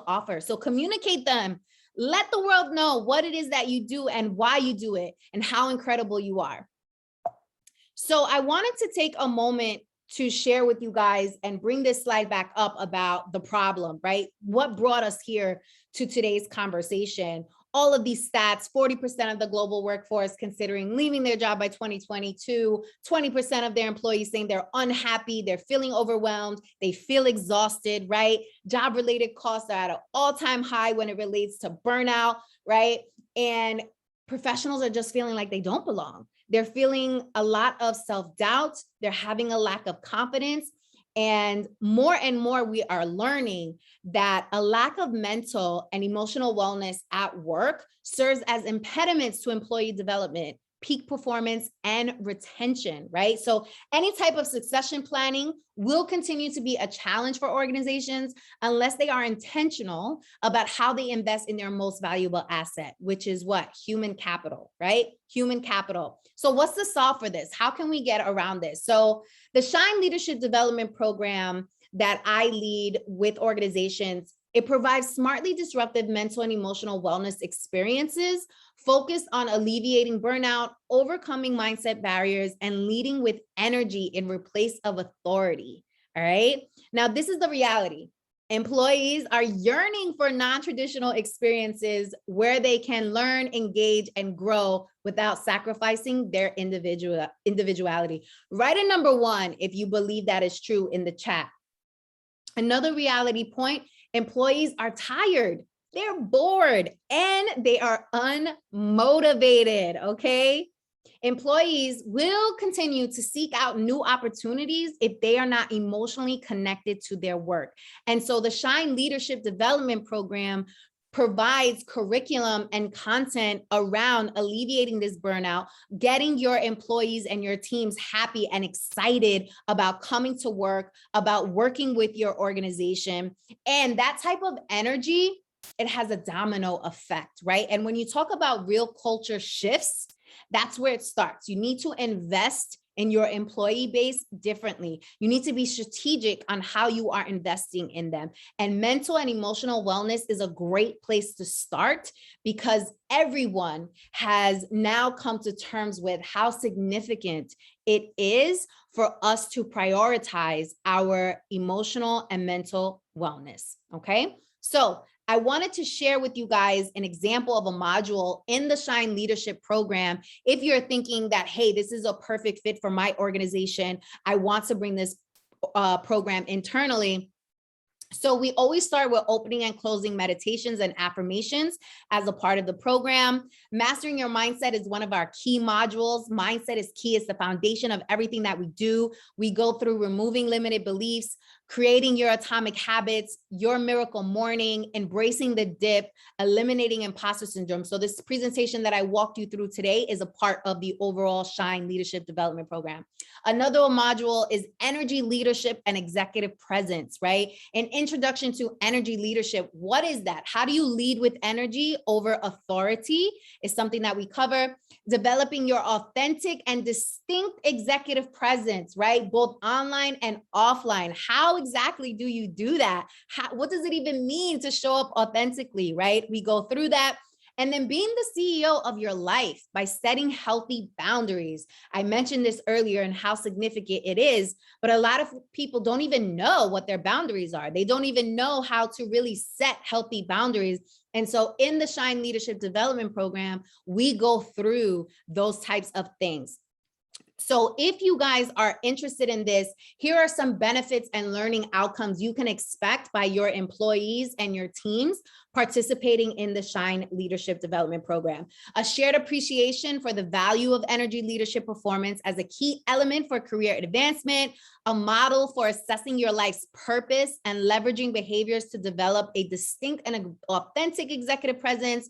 offer. So communicate them. Let the world know what it is that you do and why you do it and how incredible you are. So I wanted to take a moment to share with you guys and bring this slide back up about the problem, right? What brought us here to today's conversation? All of these stats: 40% of the global workforce considering leaving their job by 2022, 20% of their employees saying they're unhappy, they're feeling overwhelmed, they feel exhausted, right? Job-related costs are at an all-time high when it relates to burnout, right? And professionals are just feeling like they don't belong. They're feeling a lot of self-doubt. They're having a lack of confidence. And more we are learning that a lack of mental and emotional wellness at work serves as impediments to employee development, peak performance, and retention, right? So any type of succession planning will continue to be a challenge for organizations unless they are intentional about how they invest in their most valuable asset, which is what? Human capital, right? Human capital. So what's the solve for this? How can we get around this? So the Shine Leadership Development Program that I lead with organizations, it provides smartly disruptive mental and emotional wellness experiences focused on alleviating burnout, overcoming mindset barriers, and leading with energy in replace of authority. All right. Now, this is the reality. Employees are yearning for non-traditional experiences where they can learn, engage, and grow without sacrificing their individuality. Write a number 1 if you believe that is true in the chat. Another reality point, employees are tired, they're bored, and they are unmotivated, okay? Employees will continue to seek out new opportunities if they are not emotionally connected to their work. And so the Shine Leadership Development Program provides curriculum and content around alleviating this burnout, getting your employees and your teams happy and excited about coming to work, about working with your organization. And that type of energy, it has a domino effect, right? And when you talk about real culture shifts, that's where it starts. You need to invest in your employee base differently. You need to be strategic on how you are investing in them. And mental and emotional wellness is a great place to start because everyone has now come to terms with how significant it is for us to prioritize our emotional and mental wellness, okay? So I wanted to share with you guys an example of a module in the Shine Leadership Program. If you're thinking that, hey, this is a perfect fit for my organization, I want to bring this program internally. So we always start with opening and closing meditations and affirmations as a part of the program. Mastering your mindset is one of our key modules. Mindset is key. It's the foundation of everything that we do. We go through removing limited beliefs, creating your atomic habits, your miracle morning, embracing the dip, eliminating imposter syndrome. So this presentation that I walked you through today is a part of the overall Shine Leadership Development Program. Another module is energy leadership and executive presence, right? An introduction to energy leadership. What is that? How do you lead with energy over authority is something that we cover. Developing your authentic and distinct executive presence, right? Both online and offline. How exactly do you do that? What does it even mean to show up authentically, right? We go through that. And then being the CEO of your life by setting healthy boundaries. I mentioned this earlier and how significant it is, but a lot of people don't even know what their boundaries are. They don't even know how to really set healthy boundaries. And so in the Shine Leadership Development Program, we go through those types of things. So if you guys are interested in this, here are some benefits and learning outcomes you can expect by your employees and your teams participating in the Shine Leadership Development Program. A shared appreciation for the value of energy leadership performance as a key element for career advancement, a model for assessing your life's purpose and leveraging behaviors to develop a distinct and authentic executive presence,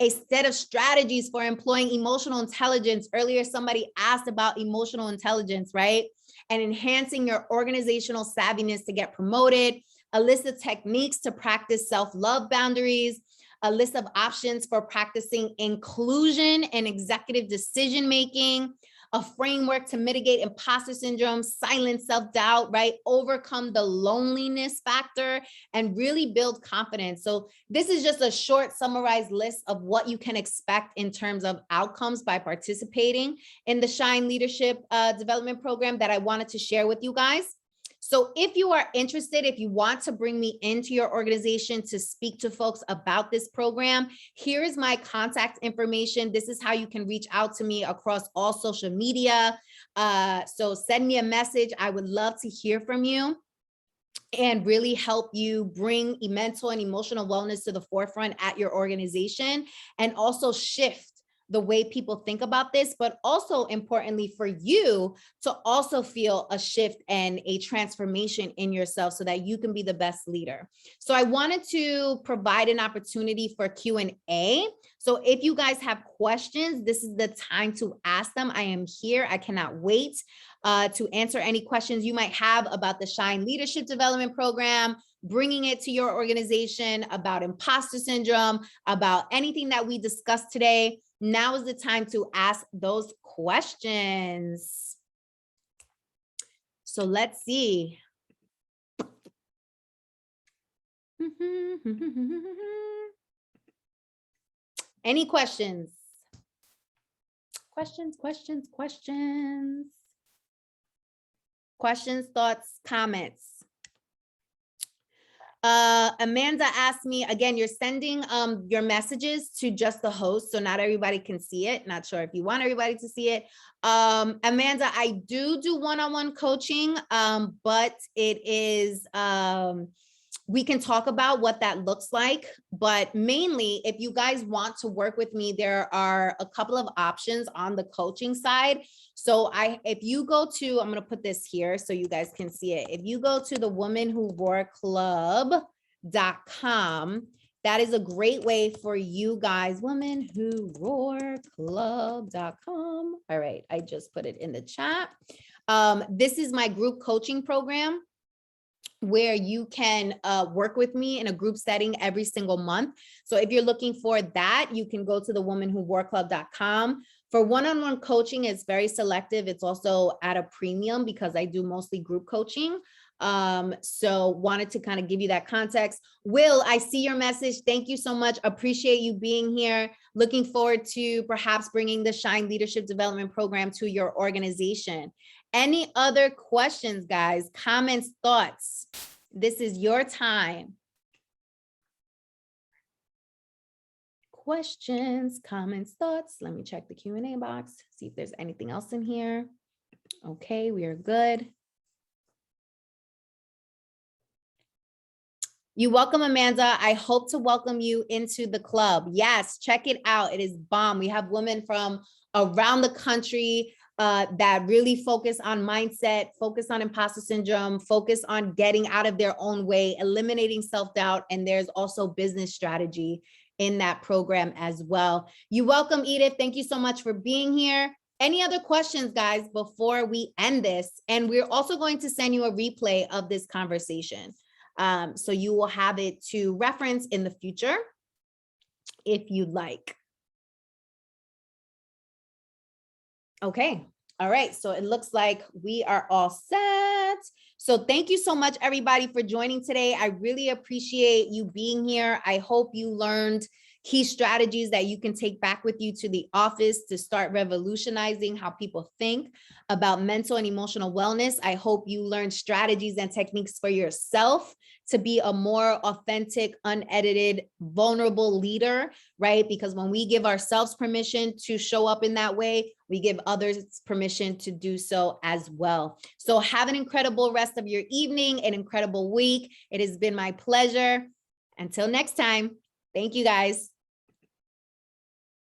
a set of strategies for employing emotional intelligence. Earlier, somebody asked about emotional intelligence, right? And enhancing your organizational savviness to get promoted, a list of techniques to practice self-love boundaries, a list of options for practicing inclusion and executive decision-making, a framework to mitigate imposter syndrome, silence self-doubt, right? Overcome the loneliness factor and really build confidence. So this is just a short summarized list of what you can expect in terms of outcomes by participating in the Shine Leadership Development Program that I wanted to share with you guys. So if you are interested, if you want to bring me into your organization to speak to folks about this program, here is my contact information. This is how you can reach out to me across all social media. So send me a message. I would love to hear from you and really help you bring mental and emotional wellness to the forefront at your organization and also shift the way people think about this, but also importantly for you to also feel a shift and a transformation in yourself so that you can be the best leader. So I wanted to provide an opportunity for Q&A. So if you guys have questions, this is the time to ask them. I am here. I cannot wait to answer any questions you might have about the Shine Leadership Development Program, bringing it to your organization, about imposter syndrome, about anything that we discussed today. Now is the time to ask those questions. So let's see. Any questions? Questions, thoughts, comments. Amanda asked me, again, you're sending your messages to just the host, so not everybody can see it. Not sure if you want everybody to see it. Amanda, I do one-on-one coaching, but it is, we can talk about what that looks like, but mainly if you guys want to work with me, there are a couple of options on the coaching side. So if you go to, I'm going to put this here so you guys can see it. If you go to the womanwhoroarclub.com, that is a great way for you guys, womanwhoroarclub.com. All right, I just put it in the chat. This is my group coaching program, where you can work with me in a group setting every single month. So if you're looking for that, you can go to the womanwhoroarclub.com. For one-on-one coaching, it's very selective. It's also at a premium because I do mostly group coaching. So wanted to kind of give you that context. Will, I see your message. Thank you so much. Appreciate you being here. Looking forward to perhaps bringing the Shine Leadership Development Program to your organization. Any other questions, guys? Comments, thoughts? This is your time. Questions, comments, thoughts? Let me check the Q&A box, see if there's anything else in here. Okay, we are good. You're welcome, Amanda. I hope to welcome you into the club. Yes, check it out. It is bomb. We have women from around the country that really focus on mindset, focus on imposter syndrome, focus on getting out of their own way, eliminating self-doubt, and there's also business strategy in that program as well. You're welcome, Edith. Thank you so much for being here. Any other questions, guys, before we end this? And we're also going to send you a replay of this conversation. So you will have it to reference in the future if you'd like. Okay. All right. So it looks like we are all set. So thank you so much, everybody, for joining today. I really appreciate you being here. I hope you learned key strategies that you can take back with you to the office to start revolutionizing how people think about mental and emotional wellness. I hope you learned strategies and techniques for yourself to be a more authentic, unedited, vulnerable leader, right? Because when we give ourselves permission to show up in that way, we give others permission to do so as well. So have an incredible rest of your evening, an incredible week. It has been my pleasure. Until next time, thank you, guys.